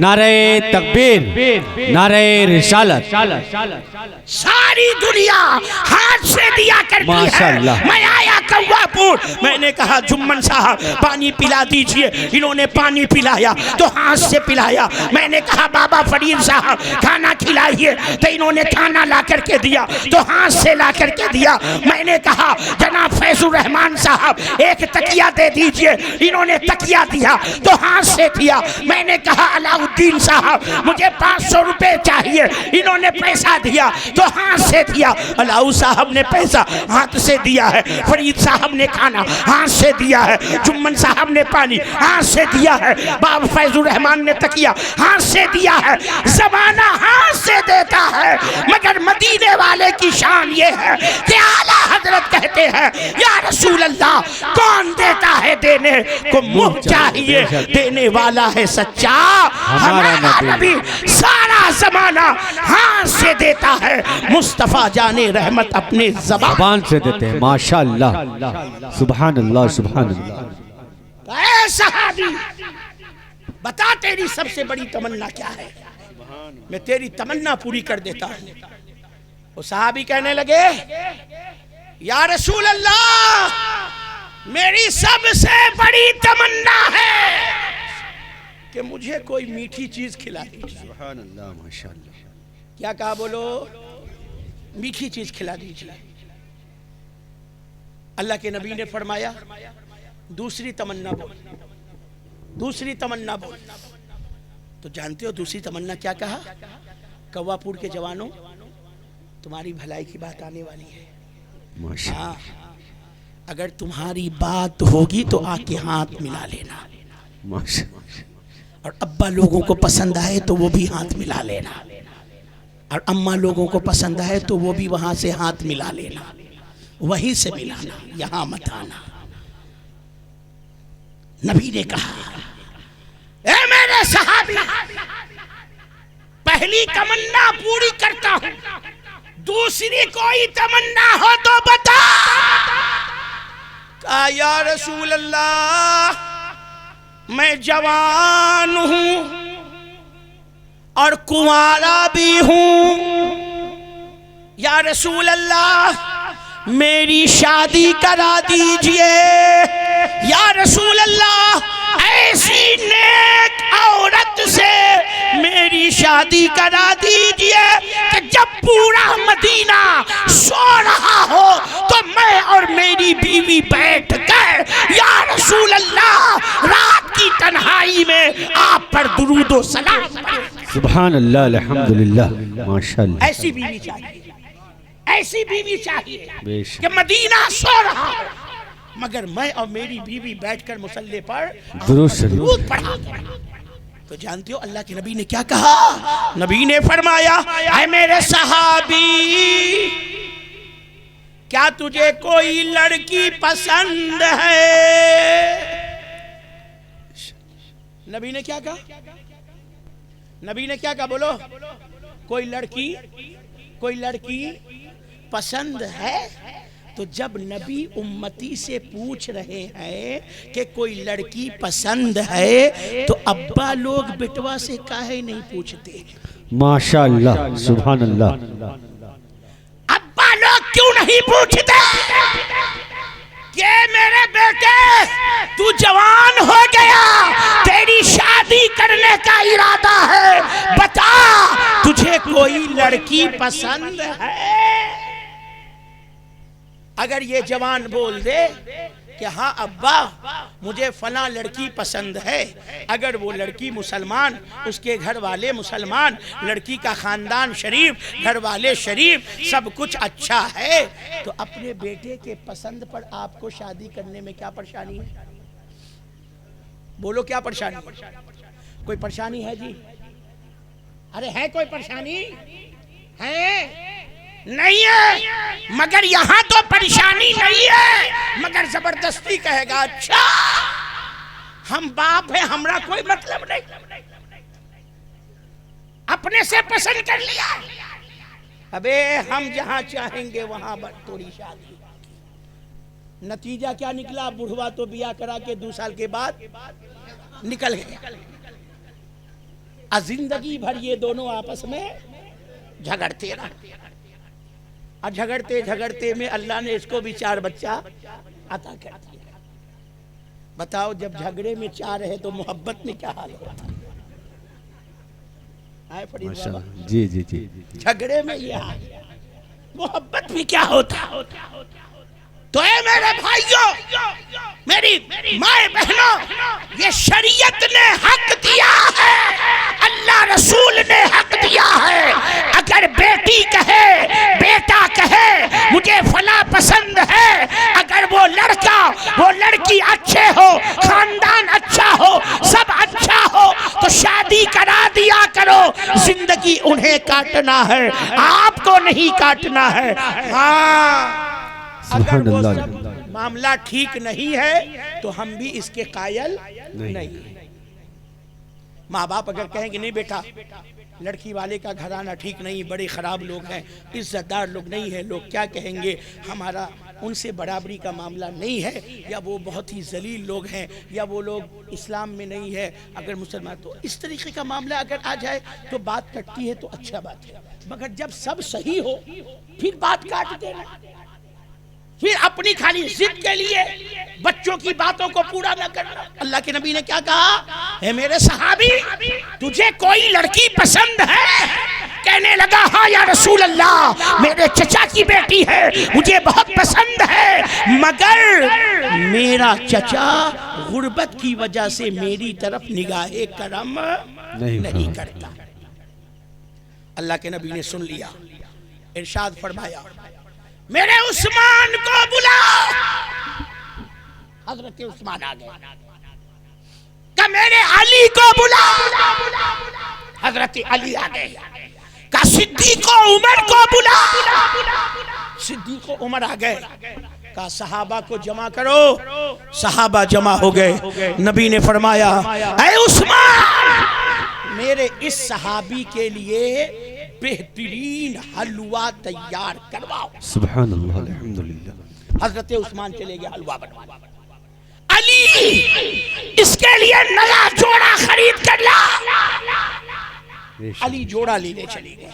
Speaker 2: نعرہ تکبیر، نعرہ رسالت.
Speaker 1: ساری دنیا ہاتھ سے دیا کرتی ہے. میں آیا کوا پور، میں نے کہا جمن صاحب پانی پلا دیجئے. انہوں نے پانی پلایا تو ہاتھ سے پلایا. میں نے کہا بابا فرید صاحب کھانا کھلائیے تو انہوں نے کھانا لا کر کے دیا تو ہاتھ سے لا کر کے دیا. میں نے کہا جناب فیض الرحمان صاحب ایک تکیہ دے دیجئے. انہوں نے تکیہ دیا تو ہاتھ سے دیا. میں نے کہا علاء الدین صاحب مجھے 500 روپے چاہیے. انہوں نے پیسہ دیا تو ہاتھ سے دیا. علاء صاحب نے پیسہ ہاتھ سے دیا ہے. فرید صاحب نے کھانا ہاتھ سے دیا ہے. جمن صاحب نے پانی ہاتھ سے دیا ہے. باب فیض الرحمان نے تکیہ ہاتھ سے دیا ہے. زمانہ ہاتھ سے دیتا ہے مگر مدینے والے کی شان یہ ہے کہ اعلیٰ حضرت کہتے ہیں یا رسول اللہ کون دیتا ہے دینے کو منہ چاہیے دینے والا ہے سچا ہمارا نبی. سارا زمانہ ہاتھ سے دیتا ہے. مصطفیٰ جان رحمت اپنے
Speaker 2: زبان سے دیتے ہیں. ماشاءاللہ سبحان اللہ سبحان اللہ.
Speaker 1: اے صحابی بتا تیری سب سے بڑی تمنا کیا ہے؟ میں تیری تمنا پوری کر دیتا ہوں. وہ صحابی کہنے لگے یا رسول اللہ میری سب سے بڑی تمنا ہے کہ مجھے کوئی میٹھی چیز کھلا دیجیے.
Speaker 2: سبحان اللہ ماشاءاللہ.
Speaker 1: کیا کہا بولو؟ میٹھی چیز کھلا دیجیے. اللہ کے نبی نے فرمایا دوسری تمنا بول، دوسری تمنا بول. تو جانتے ہو دوسری تمنا کیا کہا؟ کوا پور کے جوانوں تمہاری بھلائی کی بات آنے والی ہے. ہاں اگر تمہاری بات ہوگی تو آ کے ہاتھ ملا لینا. اور ابا لوگوں کو پسند آئے تو وہ بھی ہاتھ ملا لینا. اور اماں لوگوں کو پسند آئے تو وہ بھی وہاں سے ہاتھ ملا لینا. وہیں سے ملانا، یہاں مت آنا. نبی نے کہا اے میرے صحابی پہلی تمنا پوری کرتا ہوں، دوسری کوئی تمنا ہو تو بتا. کہا یا رسول اللہ میں جوان ہوں اور کنوارا بھی ہوں. یا رسول اللہ میری شادی کرا دیجئے. یا رسول اللہ ایسی نیک عورت سے میری شادی کرا دیجئے کہ جب پورا مدینہ سو رہا ہو تو میں اور میری بیوی بیٹھ کر یا رسول اللہ رات کی تنہائی میں آپ پر درود و سلام پڑھیں.
Speaker 2: سبحان اللہ الحمدللہ ماشاءاللہ.
Speaker 1: ایسی بیوی چاہیے، ایسی بیوی چاہیے کہ مدینہ سو رہا ہو مگر میں اور میری بیوی بیٹھ کر مصلی پر درود پڑھا. تو جانتے ہو اللہ کے نبی نے کیا کہا؟ نبی نے فرمایا اے میرے صحابی کیا تجھے کوئی لڑکی پسند ہے؟ نبی نے کیا کہا؟ نبی نے کیا کہا بولو؟ کوئی لڑکی پسند ہے؟ تو جب نبی امتی سے پوچھ رہے ہیں کہ کوئی لڑکی پسند ہے تو ابا لوگ بیٹوا سے کاہے نہیں پوچھتے؟
Speaker 2: ماشاءاللہ سبحان اللہ.
Speaker 1: ابا لوگ کیوں نہیں پوچھتے کہ میرے بیٹے تو جوان ہو گیا، تیری شادی کرنے کا ارادہ ہے، بتا تجھے کوئی لڑکی پسند ہے؟ اگر یہ جوان بول دے کہ ہاں ابا مجھے فلاں لڑکی پسند ہے، اگر وہ لڑکی مسلمان، اس کے گھر والے مسلمان، لڑکی کا خاندان شریف، گھر والے شریف، سب کچھ اچھا ہے، تو اپنے بیٹے کے پسند پر آپ کو شادی کرنے میں کیا پریشانی ہے؟ بولو کیا پریشانی ہے؟ کوئی پریشانی ہے جی؟ ارے ہے کوئی پریشانی ہے؟ نہیں ہے، مگر یہاں تو پریشانی نہیں ہے، مگر زبردستی کہے گا اچھا ہم باپ ہیں، ہمارا کوئی مطلب نہیں، اپنے سے پسند کر لیا، ابے ہم جہاں چاہیں گے وہاں تھوڑی شادی۔ نتیجہ کیا نکلا؟ بڑھوا تو بیاہ کرا کے 2 سال کے بعد نکل گیا، زندگی بھر یہ دونوں آپس میں جھگڑتے رہے، اور جھگڑتے میں اللہ نے اس کو بھی 4 بچہ عطا کر دیا۔ بتاؤ جب جھگڑے میں 4 ہے تو محبت میں کیا حال ہوتا؟ آئے فرید بابا،
Speaker 2: جی جی جی،
Speaker 1: جھگڑے میں یہ حال، محبت بھی کیا ہوتا؟ تو اے میرے بھائیوں، میری مائیں بہنوں، یہ شریعت نے حق دیا ہے، اللہ رسول نے حق دیا ہے۔ اگر بیٹی کہے، بیٹا کہے مجھے فلاں پسند ہے، اگر وہ لڑکا وہ لڑکی اچھے ہو، خاندان اچھا ہو، سب اچھا ہو تو شادی کرا دیا کرو، زندگی انہیں کاٹنا ہے، آپ کو نہیں کاٹنا ہے۔ ہاں اگر وہ سب معاملہ ٹھیک نہیں ہے تو ہم بھی اس کے قائل نہیں۔ ماں باپ اگر کہیں گے نہیں بیٹا لڑکی والے کا گھرانہ ٹھیک نہیں، بڑے خراب لوگ ہیں، عزت دار لوگ نہیں ہیں، لوگ کیا کہیں گے، ہمارا ان سے برابری کا معاملہ نہیں ہے، یا وہ بہت ہی ذلیل لوگ ہیں، یا وہ لوگ اسلام میں نہیں ہے، اگر مسلمان، تو اس طریقے کا معاملہ اگر آ جائے تو بات کٹتی ہے تو اچھا بات ہے، مگر جب سب صحیح ہو پھر بات کاٹ دینا، پھر اپنی خالی ضد کے لیے بچوں کی باتوں کو پورا نہ کرنا۔ اللہ کے نبی نے کیا کہا؟ اے میرے صحابی تجھے کوئی لڑکی پسند ہے؟ کہنے لگا ہاں یا رسول اللہ، میرے چچا کی بیٹی ہے، مجھے بہت پسند ہے، مگر میرا چچا غربت کی وجہ سے میری طرف نگاہ کرم نہیں کرتا۔ اللہ کے نبی نے سن لیا، ارشاد فرمایا میرے عثمان کو بلاؤ۔ حضرت عثمان آ گئے، کہ میرے علی کو بلاؤ۔ حضرت علی آ گئے، کہ صدیق و عمر کو بلاؤ۔ صدیق و عمر آ گئے، کہ صحابہ کو جمع کرو۔ صحابہ جمع ہو گئے، نبی نے فرمایا اے عثمان میرے اس صحابی کے لیے بہترین حلوہ تیار کرواؤ۔
Speaker 2: سبحان اللہ، الحمدللہ۔
Speaker 1: حضرت عثمان چلے گئے حلوہ بنوانے۔ علی اس کے لیے نیا جوڑا خرید کر لا۔ علی جوڑا لینے چلے گئے،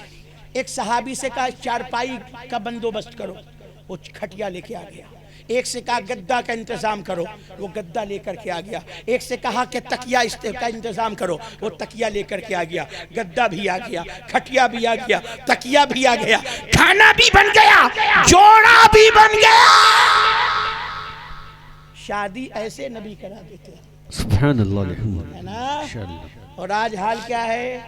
Speaker 1: ایک صحابی سے کہا چارپائی کا بندوبست کرو، وہ کھٹیا لے کے آ گیا۔ ایک سے کہا گدہ کا انتظام کرو، وہ گدہ لے کر کے آ گیا۔ ایک سے کہا کہ تکیہ کا انتظام کرو، وہ تکیہ لے کر کے آ گیا۔ گدہ بھی آ گیا، کھٹیا بھی آ گیا، تکیہ بھی آ گیا، کھانا بھی بن گیا، جوڑا بھی بن گیا۔ شادی ایسے نبی کرا دیتے ہیں،
Speaker 2: سبحان اللہ، الحمدللہ۔
Speaker 1: اور آج حال کیا ہے؟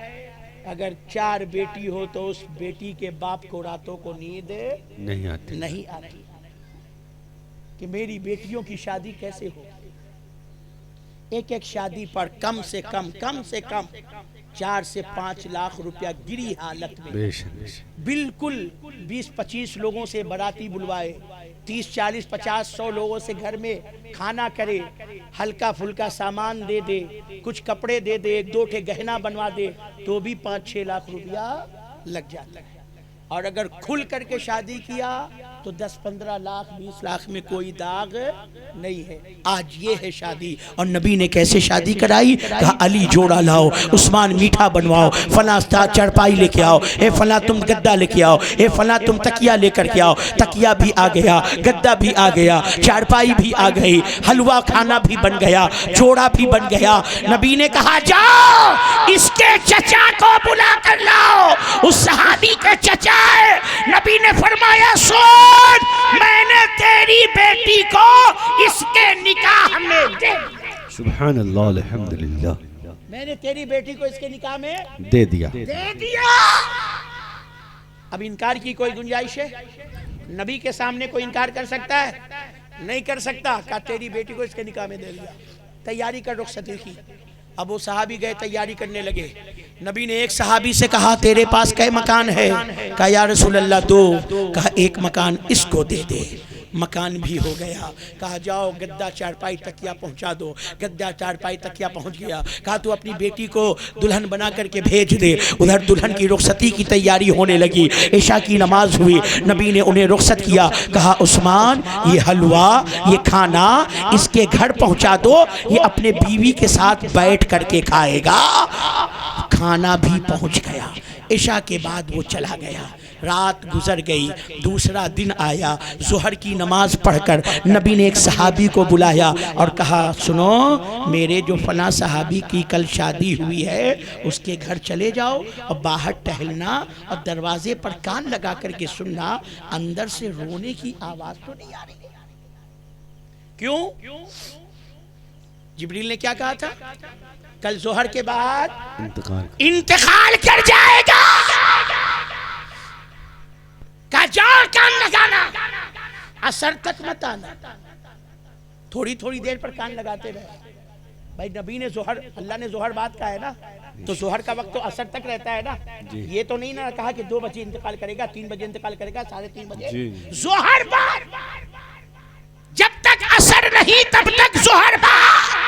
Speaker 1: اگر 4 بیٹی ہو تو اس بیٹی کے باپ کو راتوں کو نیند
Speaker 2: نہیں آتی
Speaker 1: کہ میری بیٹیوں کی شادی کیسے ہو۔ ایک ایک شادی پر کم سے کم 4 سے 5 لاکھ روپیہ گری حالت میں، بالکل 20-25 لوگوں سے باراتی بلوائے، 30-40-50-100 لوگوں سے گھر میں کھانا کرے، ہلکا پھلکا سامان دے دے، کچھ کپڑے دے دے، 1-2 گہنا بنوا دے، تو بھی 5-6 لاکھ روپیہ لگ جاتا ہے۔ اور اگر کھل کر کے شادی کیا تو 10-15 لاکھ 20 لاکھ میں کوئی داغ نہیں ہے۔ آج یہ ہے شادی۔ اور نبی نے کیسے شادی کرائی؟ کہا علی جوڑا لاؤ، عثمان میٹھا بنواؤ، فلاں چارپائی لے کے آؤ، اے فلاں تم گدہ لے کے آؤ، اے فلاں تم تکیہ لے کر کے آؤ۔ تکیہ بھی آ گیا، گدہ بھی آ گیا، چارپائی بھی آ گئی، حلوہ کھانا بھی بن گیا، جوڑا بھی بن گیا۔ نبی نے کہا جاؤ اس کے چچا کو بلا کر لاؤ، اس صحابی کے چچا ہے۔ نبی نے فرمایا سن، میں نے تیری بیٹی کو اس کے نکاح میں دے دیا۔
Speaker 2: سبحان اللہ، الحمدللہ۔
Speaker 1: میں نے تیری بیٹی کو اس کے نکاح میں
Speaker 2: دے دیا۔
Speaker 1: اب انکار کی کوئی گنجائش ہے؟ نبی کے سامنے کوئی انکار کر سکتا ہے؟ نہیں کر سکتا۔ کہا تیری بیٹی کو اس کے نکاح میں دے دیا، تیاری کر رخصتی کی۔ اب وہ صحابی گئے تیاری کرنے لگے. نبی نے ایک صحابی سے کہا تیرے پاس کئے مکان ہے؟ کہا یا رسول اللہ 2. کہا ایک مکان اس کو دے دے. مکان بھی ہو گیا. کہا جاؤ گدا چارپائی تکیا پہنچا دو. گدا چارپائی تکیا پہنچ گیا. کہا تو اپنی بیٹی کو دلہن بنا کر کے بھیج دے. ادھر دلہن کی رخصتی کی تیاری ہونے لگی. عشاء کی نماز ہوئی. نبی نے انہیں رخصت کیا. کہا عثمان یہ حلوہ یہ کھانا اس کے گھر پہنچا دو, یہ اپنے بیوی کے ساتھ بیٹھ کر کے کھائے گا. کھانا بھی پہنچ گیا. عشاء کے بعد وہ چلا گیا. رات گزر گئی. دوسرا دن آیا. ظہر کی نماز پڑھ کر نبی نے ایک صحابی کو بلایا اور کہا سنو میرے جو فلاں صحابی کی کل شادی ہوئی ہے اس کے گھر چلے جاؤ اور باہر ٹہلنا اور دروازے پر کان لگا کر کے سننا اندر سے رونے کی آواز تو نہیں آ رہی. کیوں؟ جبریل نے کیا کہا تھا؟ کل ظہر کے بعد انتقال کر جائے گا. کہا جاؤ کان لگانا, عصر تک مت آنا. تھوڑی تھوڑی دیر پر کان لگاتے رہے. بھائی نبی نے ظہر, اللہ نے ظہر بات کہا ہے نا, تو ظہر کا وقت تو عصر تک رہتا ہے نا. یہ تو نہیں نہ کہا کہ 2 بجے انتقال کرے گا, 3 بجے انتقال کرے گا, 3:30 بجے. ظہر بات جب تک عصر نہیں تب تک ظہر بات.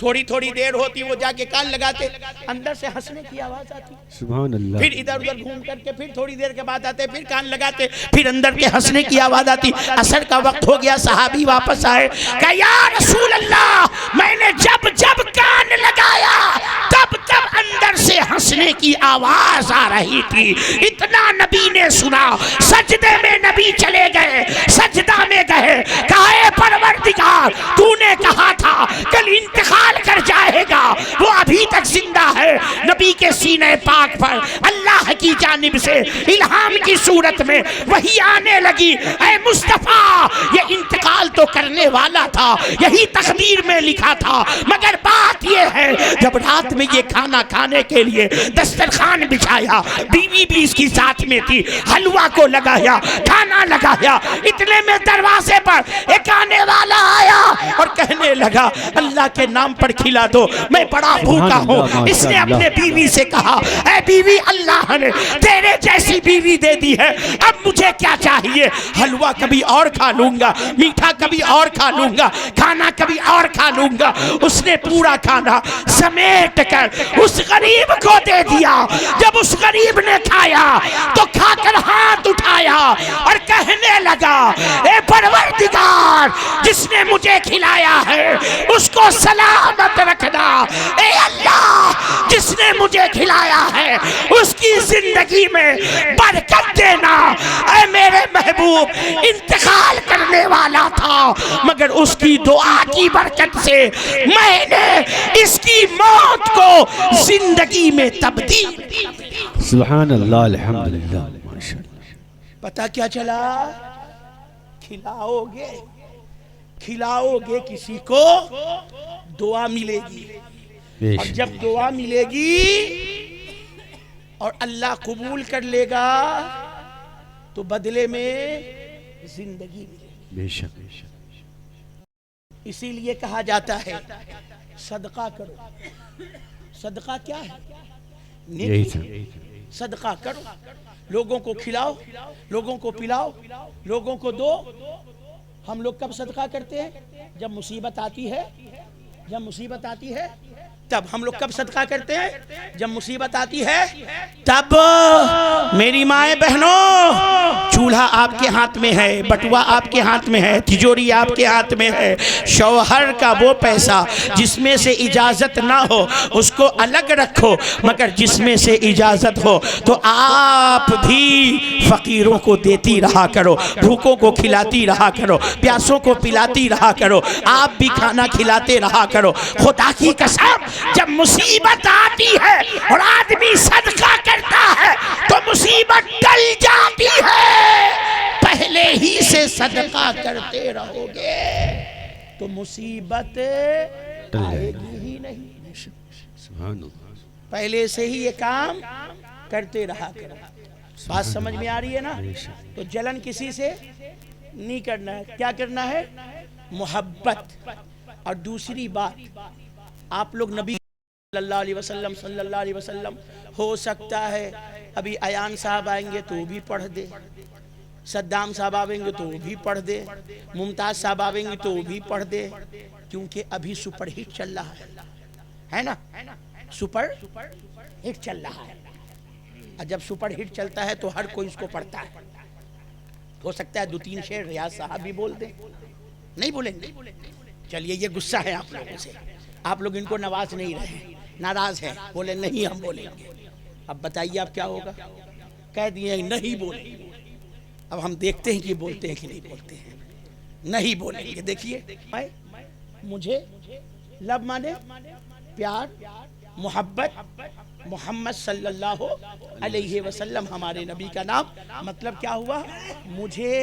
Speaker 1: تھوڑی تھوڑی دیر ہوتی وہ جا کے کان لگاتے, اندر سے ہنسنے کی آواز آتی.
Speaker 2: سبحان اللہ.
Speaker 1: پھر ادھر ادھر گھوم کر کے پھر تھوڑی دیر کے بعد آتے, پھر کان لگاتے, پھر اندر کے ہنسنے کی آواز آتی. عصر کا وقت ہو گیا. صحابی واپس آئے. کہا یا رسول اللہ میں نے جب جب کان لگایا تب تب اندر سے ہنسنے کی آواز آ رہی تھی. اتنا نبی نے سنا. سجدے میں نبی چلے گئے, سجدہ میں گئے. کہا اے پروردگار تو نے کہا تھا کل انتقال کر جائے گا, وہ ابھی تک زندہ ہے. نبی کے سینے پاک پر اللہ کی جانب سے الہام کی صورت میں وحی آنے لگی. اے مصطفیٰ یہ انتقال تو کرنے والا تھا, یہی تقدیر میں لکھا تھا, مگر بات یہ ہے جب رات میں یہ کھانا کھانے کے لیے دسترخوان بچھایا, بیوی بھی اس کی ساتھ میں تھی, حلوہ کو لگایا, کھانا لگایا, اتنے میں دروازے پر ایک آنے والا آیا اور کہنے لگا اللہ کے نام پر کھلا دو, میں بڑا بھوکا ہوں. اس نے اپنے بیوی سے کہا اے بیوی اللہ نے تیرے جیسی بیوی دے دی ہے, اب مجھے کیا چاہیے؟ حلوہ کبھی اور کھا لوں گا, میٹھا کبھی اور کھا لوں گا, کھانا کبھی اور کھا لوں گا. اس نے پورا کھانا سمیٹ کر اس غریب کو دے دیا. جب اس غریب نے کھایا تو کھا کر ہاتھ اٹھایا اور کہنے لگا اے پروردگار جس نے مجھے کھلایا ہے اس کو سلامت رکھنا. اے اللہ جس نے مجھے کھلایا ہے اس کی زندگی میں برکت دینا. اے میرے محبوب انتقال کرنے والا تھا مگر اس کی دعا کی برکت سے میں نے اس کی موت کو زندگی میں تبدیل.
Speaker 2: سبحان اللہ الحمدللہ.
Speaker 1: پتہ کیا چلا؟ کھلاؤ گے کسی کو دعا ملے گی, اور جب دعا ملے گی اور اللہ قبول کر لے گا تو بدلے میں زندگی ملے گی.
Speaker 2: بے شک.
Speaker 1: اسی لیے کہا جاتا ہے صدقہ کرو. صدقہ کیا ہے؟ صدقہ کرو, لوگوں کو کھلاؤ, لوگوں کو پلاؤ, لوگوں کو دو. ہم لوگ کب صدقہ کرتے ہیں؟ جب مصیبت آتی ہے. جب مصیبت آتی ہے تب ہم لوگ کب صدقہ کرتے ہیں؟ جب مصیبت آتی ہے تب. میری مائیں بہنوں چولہا آپ کے ہاتھ میں ہے, بٹوا آپ کے ہاتھ میں ہے, تجوری آپ کے ہاتھ میں ہے. شوہر کا وہ پیسہ جس میں سے اجازت نہ ہو اس کو الگ رکھو, مگر جس میں سے اجازت ہو تو آپ بھی فقیروں کو دیتی رہا کرو, بھوکوں کو کھلاتی رہا کرو, پیاسوں کو پلاتی رہا کرو, آپ بھی کھانا کھلاتے رہا کرو. خدا کی قسم جب مصیبت آتی ہے اور آدمی صدقہ کرتا ہے تو مصیبت ٹل جاتی ہے. پہلے ہی سے صدقہ کرتے رہو گے تو مصیبت آئے گی ہی نہیں. پہلے سے ہی یہ کام کرتے رہا کرو. بات سمجھ میں آ رہی ہے نا؟ تو جلن کسی سے نہیں کرنا ہے. کیا کرنا ہے؟ محبت. اور دوسری بات آپ لوگ نبی صلی اللہ علیہ وسلم ہو سکتا ہے ابھی ایان صاحب آئیں گے تو وہ بھی پڑھ دے، صدام صاحب آئیں گے تو وہ بھی پڑھ دے، ممتاز صاحب آئیں گے تو وہ بھی پڑھ دے، کیونکہ ابھی سپر ہٹ چل رہا ہے نا، سپر ہٹ چل رہا ہے، اور جب سپر ہٹ چلتا ہے تو ہر کوئی اس کو پڑھتا ہے۔ ہو سکتا ہے 2-3 شعر ریاض صاحب بھی بول دیں، نہیں بولیں گے؟ چلیے یہ غصہ ہے آپ لوگوں سے، آپ لوگ ان کو نواز نہیں رہے، ناراض ہیں، بولے نہیں ہم بولیں گے۔ اب بتائیے اب کیا ہوگا؟ کہہ دیے نہیں بولیں گے، اب ہم دیکھتے ہیں کہ بولتے ہیں کہ نہیں بولتے ہیں۔ نہیں بولیں گے۔ دیکھیے مجھے لب مانے پیار، محبت، محمد صلی اللہ علیہ وسلم ہمارے نبی کا نام، مطلب کیا ہوا؟ مجھے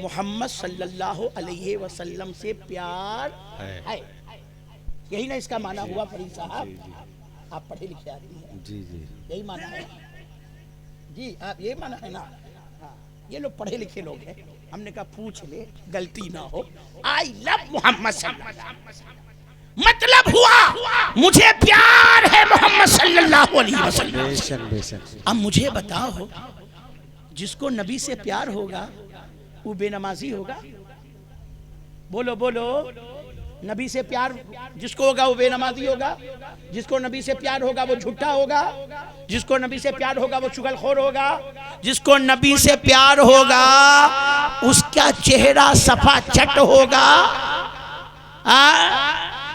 Speaker 1: محمد صلی اللہ علیہ وسلم سے پیار ہے، یہی نا اس کا معنی ہوا فرید صاحب؟ آپ پڑھے لکھے آدمی ہیں،
Speaker 2: جی جی
Speaker 1: یہی معنی ہے جی، آپ یہی معنی ہے نا؟ یہ لوگ پڑھے لکھے لوگ ہیں، ہم نے کہا پوچھ لے غلطی نہ ہو۔ آئی لو محمد صلی اللہ علیہ وسلم، مطلب ہوا مجھے پیار ہے محمد صلی اللہ علیہ وسلم۔
Speaker 2: بے شک بے شک۔
Speaker 1: اب مجھے بتاؤ، جس کو نبی سے پیار ہوگا وہ بے نمازی ہوگا؟ بولو بولو، نبی سے پیار جس کو ہوگا وہ بے نمازی ہوگا؟ جس کو نبی سے پیار ہوگا وہ جھوٹا ہوگا؟ جس کو نبی سے پیار ہوگا وہ چغل خور ہوگا؟ جس کو نبی سے پیار ہوگا اس کا چہرہ صفا چٹ ہوگا؟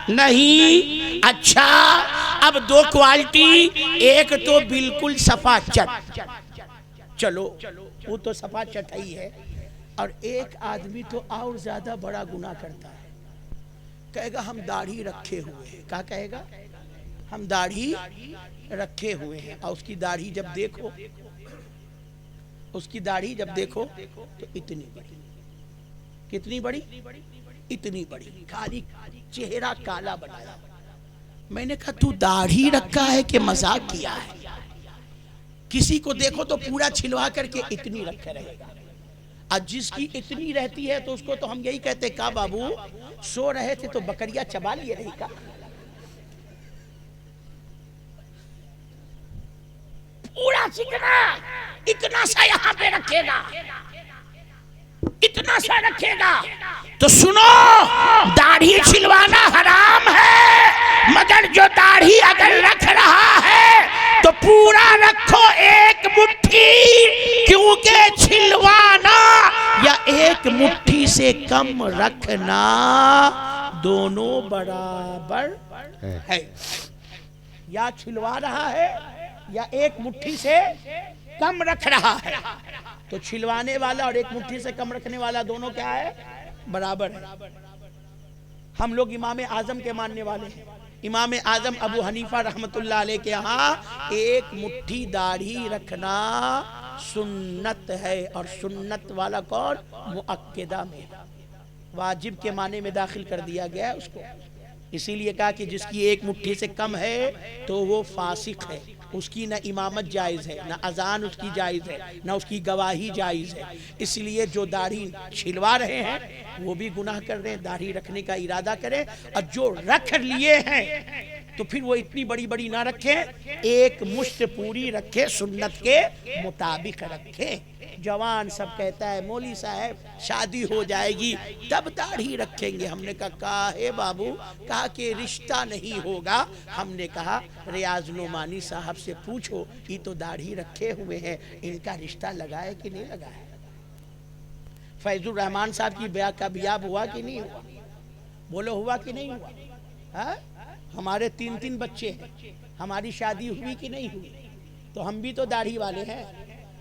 Speaker 1: نہیں۔ اچھا اب دو کوالٹی، ایک تو بالکل صفا چٹ، چلو وہ تو صفا چٹ ہی ہے، اور ایک آدمی تو اور زیادہ بڑا گناہ کرتا ہے، کہے گا ہم داڑھی رکھے ہوئے ہیں۔ کیا کہے گا؟ ہم داڑھی رکھے ہوئے ہیں، اور اس کی داڑھی جب دیکھو، اس کی داڑھی جب دیکھو تو اتنی بڑی، کتنی بڑی؟ اتنی بڑی، خالی چہرہ کالا بنایا۔ میں نے کہا تو داڑھی رکھا ہے کہ مذاق کیا ہے؟ کسی کو دیکھو تو پورا چھلوا کر کے اتنی رکھے رہے گا، اور جس کی اتنی رہتی ہے تو اس کو تو ہم یہی کہتے ہیں، کہا بابو سو رہے تھے تو بکریاں چبا لیے رہی کا؟ پورا چکنا اتنا سا یہاں پہ رکھے گا، اتنا سا رکھے گا۔ تو سنو، داڑھی چھلوانا حرام ہے، مگر جو داڑھی اگر رکھ رہا ہے تو پورا رکھو، ایک مٹھی، کیونکہ چھلوانا یا ایک مٹھی سے کم رکھنا دونوں برابر ہے۔ یا چھلوا رہا ہے یا ایک مٹھی سے کم رکھ رہا ہے، تو چھلوانے والا اور ایک مٹھی سے کم رکھنے والا دونوں کیا ہے؟ برابر ہے۔ ہم لوگ امام اعظم کے ماننے والے ہیں، امام اعظم ابو حنیفہ رحمت اللہ علیہ کے ہاں ایک مٹھی داڑھی رکھنا سنت ہے، اور سنت والا کون؟ مؤکدہ میں، واجب کے معنی میں داخل کر دیا گیا ہے اس کو، اسی لیے کہا کہ جس کی ایک مٹھی سے کم ہے تو وہ فاسق ہے، اس کی نہ امامت جائز ہے، نہ اذان اس کی جائز ہے، نہ اس کی گواہی جائز ہے۔ اس لیے جو داڑھی چھلوا رہے ہیں وہ بھی گناہ کر رہے ہیں، داڑھی رکھنے کا ارادہ کریں، اور جو رکھ لیے ہیں تو پھر وہ اتنی بڑی بڑی نہ رکھیں، ایک مشت پوری رکھے، سنت کے مطابق رکھے۔ جوان سب کہتا ہے مولوی صاحب شادی ہو جائے گی تب داڑھی رکھیں گے۔ ہم نے کہا ہے بابو، کہا کہ رشتہ نہیں ہوگا۔ ہم نے کہا ریاض نعمانی صاحب سے پوچھو، یہ تو داڑھی رکھے ہوئے ہیں، ان کا رشتہ لگا ہے کہ نہیں لگا ہے؟ فیض الرحمان صاحب کی بیاہ کا بیاب ہوا کہ نہیں ہوا؟ بولو ہوا کہ نہیں ہوا؟ ہمارے 3 بچے ہیں، ہماری شادی ہوئی کہ نہیں ہوئی؟ تو ہم بھی تو داڑھی والے ہیں،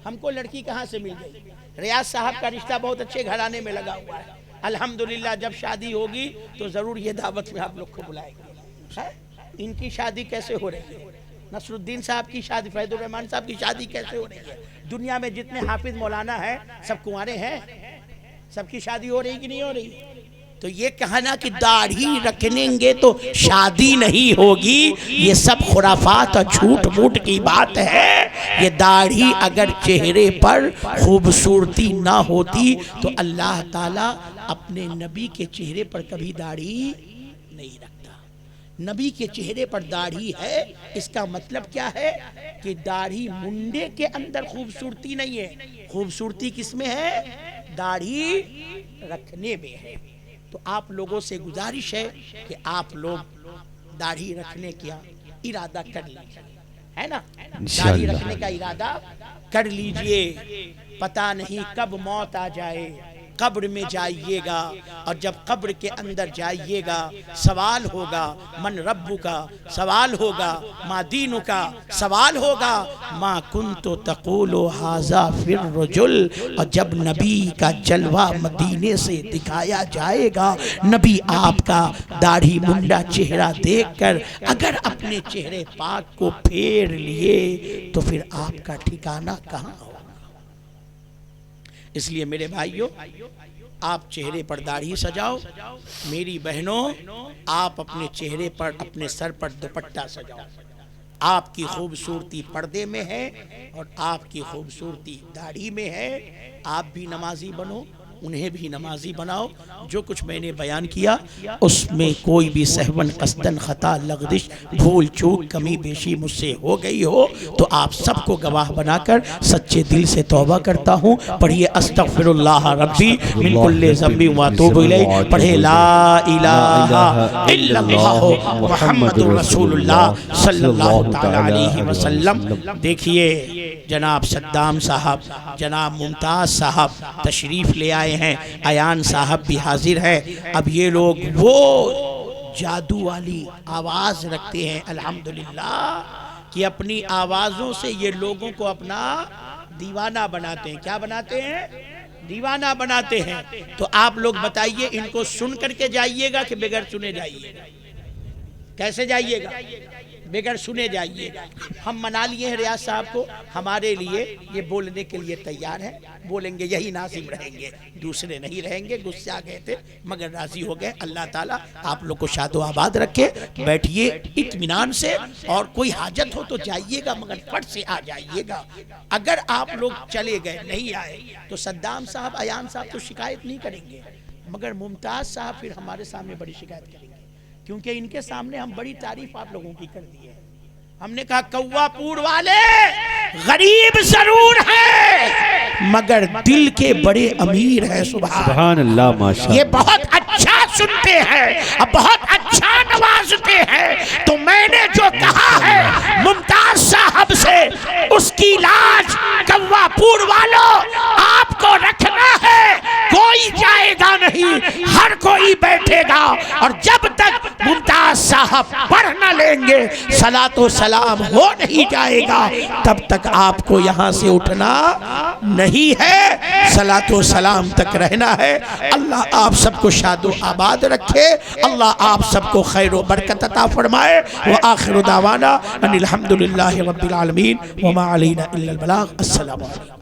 Speaker 1: ہم کو لڑکی کہاں سے مل گئی؟ ریاض صاحب کا رشتہ بہت اچھے گھرانے میں لگا ہوا ہے، الحمدللہ جب شادی ہوگی تو ضرور یہ دعوت میں آپ لوگ کو بلائیں گے۔ ان کی شادی کیسے ہو رہی ہے؟ نصر الدین صاحب کی شادی، فیض الرحمان صاحب کی شادی کیسے ہو رہی ہے؟ دنیا میں جتنے حافظ مولانا ہیں سب کنوارے ہیں، سب کی شادی ہو رہی کہ نہیں ہو رہی؟ تو یہ کہنا کہ داڑھی رکھیں گے تو شادی نہیں ہوگی، یہ سب خرافات اور جھوٹ موٹ کی بات ہے۔ یہ داڑھی اگر چہرے پر خوبصورتی نہ ہوتی تو اللہ تعالیٰ اپنے نبی کے چہرے پر کبھی داڑھی نہیں رکھتا۔ نبی کے چہرے پر داڑھی ہے، اس کا مطلب کیا ہے کہ داڑھی منڈے کے اندر خوبصورتی نہیں ہے، خوبصورتی کس میں ہے؟ داڑھی رکھنے میں ہے۔ تو آپ لوگوں سے گزارش ہے کہ آپ لوگ داڑھی رکھنے کا ارادہ کر لیجئے، ہے نا؟ داڑھی رکھنے کا ارادہ کر لیجئے، پتہ نہیں کب موت آ جائے۔ قبر میں جائیے گا، اور جب قبر کے اندر جائیے گا سوال ہوگا من رب کا، سوال ہوگا ما دین کا، سوال ہوگا ما کنت تقول ھذا فی الرجل۔ اور جب نبی کا جلوہ مدینے سے دکھایا جائے گا، نبی آپ کا داڑھی منڈا چہرہ دیکھ کر اگر اپنے چہرے پاک کو پھیر لیے تو پھر آپ کا ٹھکانہ کہاں ہوگا؟ اس لیے میرے بھائیوں، آپ چہرے پر داڑھی سجاؤ، میری بہنوں آپ اپنے چہرے پر، اپنے سر پر دوپٹہ سجاؤ۔ آپ کی خوبصورتی پردے میں ہے اور آپ کی خوبصورتی داڑھی میں ہے۔ آپ بھی نمازی بنو، انہیں بھی نمازی بناؤ۔ جو کچھ میں نے بیان کیا اس میں کوئی بھی سہون قصدن خطا لغزش بھول چوک کمی بیشی مجھ سے ہو گئی ہو تو آپ سب کو گواہ بنا کر سچے دل سے توبہ کرتا ہوں۔ پڑھیے استغفر اللہ ربی من کل ذنب واتوب الیہ، پڑھے لا الہ الا اللہ محمد رسول اللہ صلی اللہ تعالی علیہ وسلم۔ دیکھیے جناب صدام صاحب، جناب ممتاز صاحب تشریف لے آئے ہیں، ایان صاحب بھی حاضر ہے۔ اب یہ لوگ وہ جادو والی آواز رکھتے ہیں الحمدللہ کہ اپنی آوازوں سے یہ لوگوں کو اپنا دیوانہ بناتے ہیں۔ کیا بناتے ہیں؟ دیوانہ بناتے ہیں۔ تو آپ لوگ بتائیے ان کو سن کر کے جائیے گا کہ بغیر سنے جائیے گا؟ کیسے جائیے گا؟ بغیر سنے جائیے گا۔ ہم منا لیے ہیں ریاض صاحب کو، ہمارے لیے یہ بولنے کے لیے تیار ہے، بولیں گے یہی ناظم رہیں گے، دوسرے نہیں رہیں گے۔ غصہ گئے تھے مگر راضی ہو گئے۔ اللہ تعالیٰ آپ لوگ کو شاد و آباد رکھے۔ بیٹھیے اطمینان سے، اور کوئی حاجت ہو تو جائیے گا مگر فٹ سے آ جائیے گا۔ اگر آپ لوگ چلے گئے نہیں آئے تو صدام صاحب ایان صاحب تو شکایت نہیں کریں گے، مگر ممتاز صاحب پھر ہمارے سامنے بڑی شکایت کریں گے، کیونکہ ان کے سامنے ہم بڑی تعریف آپ لوگوں کی کر دی ہے۔ ہم نے کہا کوا پور والے غریب ضرور ہیں مگر دل کے بڑے امیر ہیں۔
Speaker 2: سبحان اللہ، ماشاءاللہ،
Speaker 1: یہ بہت اچھا سنتے ہیں، بہت اچھا نوازتے ہیں۔ تو میں نے جو کہا ہے ممتاز صاحب سے، اس کی لاج کوا پور والوں آپ کو رکھنا ہے۔ کوئی جائے گا نہیں، ہر کوئی بیٹھے گا، اور جب تک ممتاز صاحب پڑھ نہ لیں گے، صلاۃ و سلام ہو نہیں جائے گا، تب تک آپ کو یہاں سے اٹھنا نہیں ہے، صلاۃ و سلام تک رہنا ہے۔ اللہ آپ سب کو شاد و آباد رکھے، اللہ آپ سب کو خیر و برکت عطا فرمائے۔ وآخر دعوانا ان الحمدللہ رب العالمین وما علینا الا البلاغ۔ السلام علیکم۔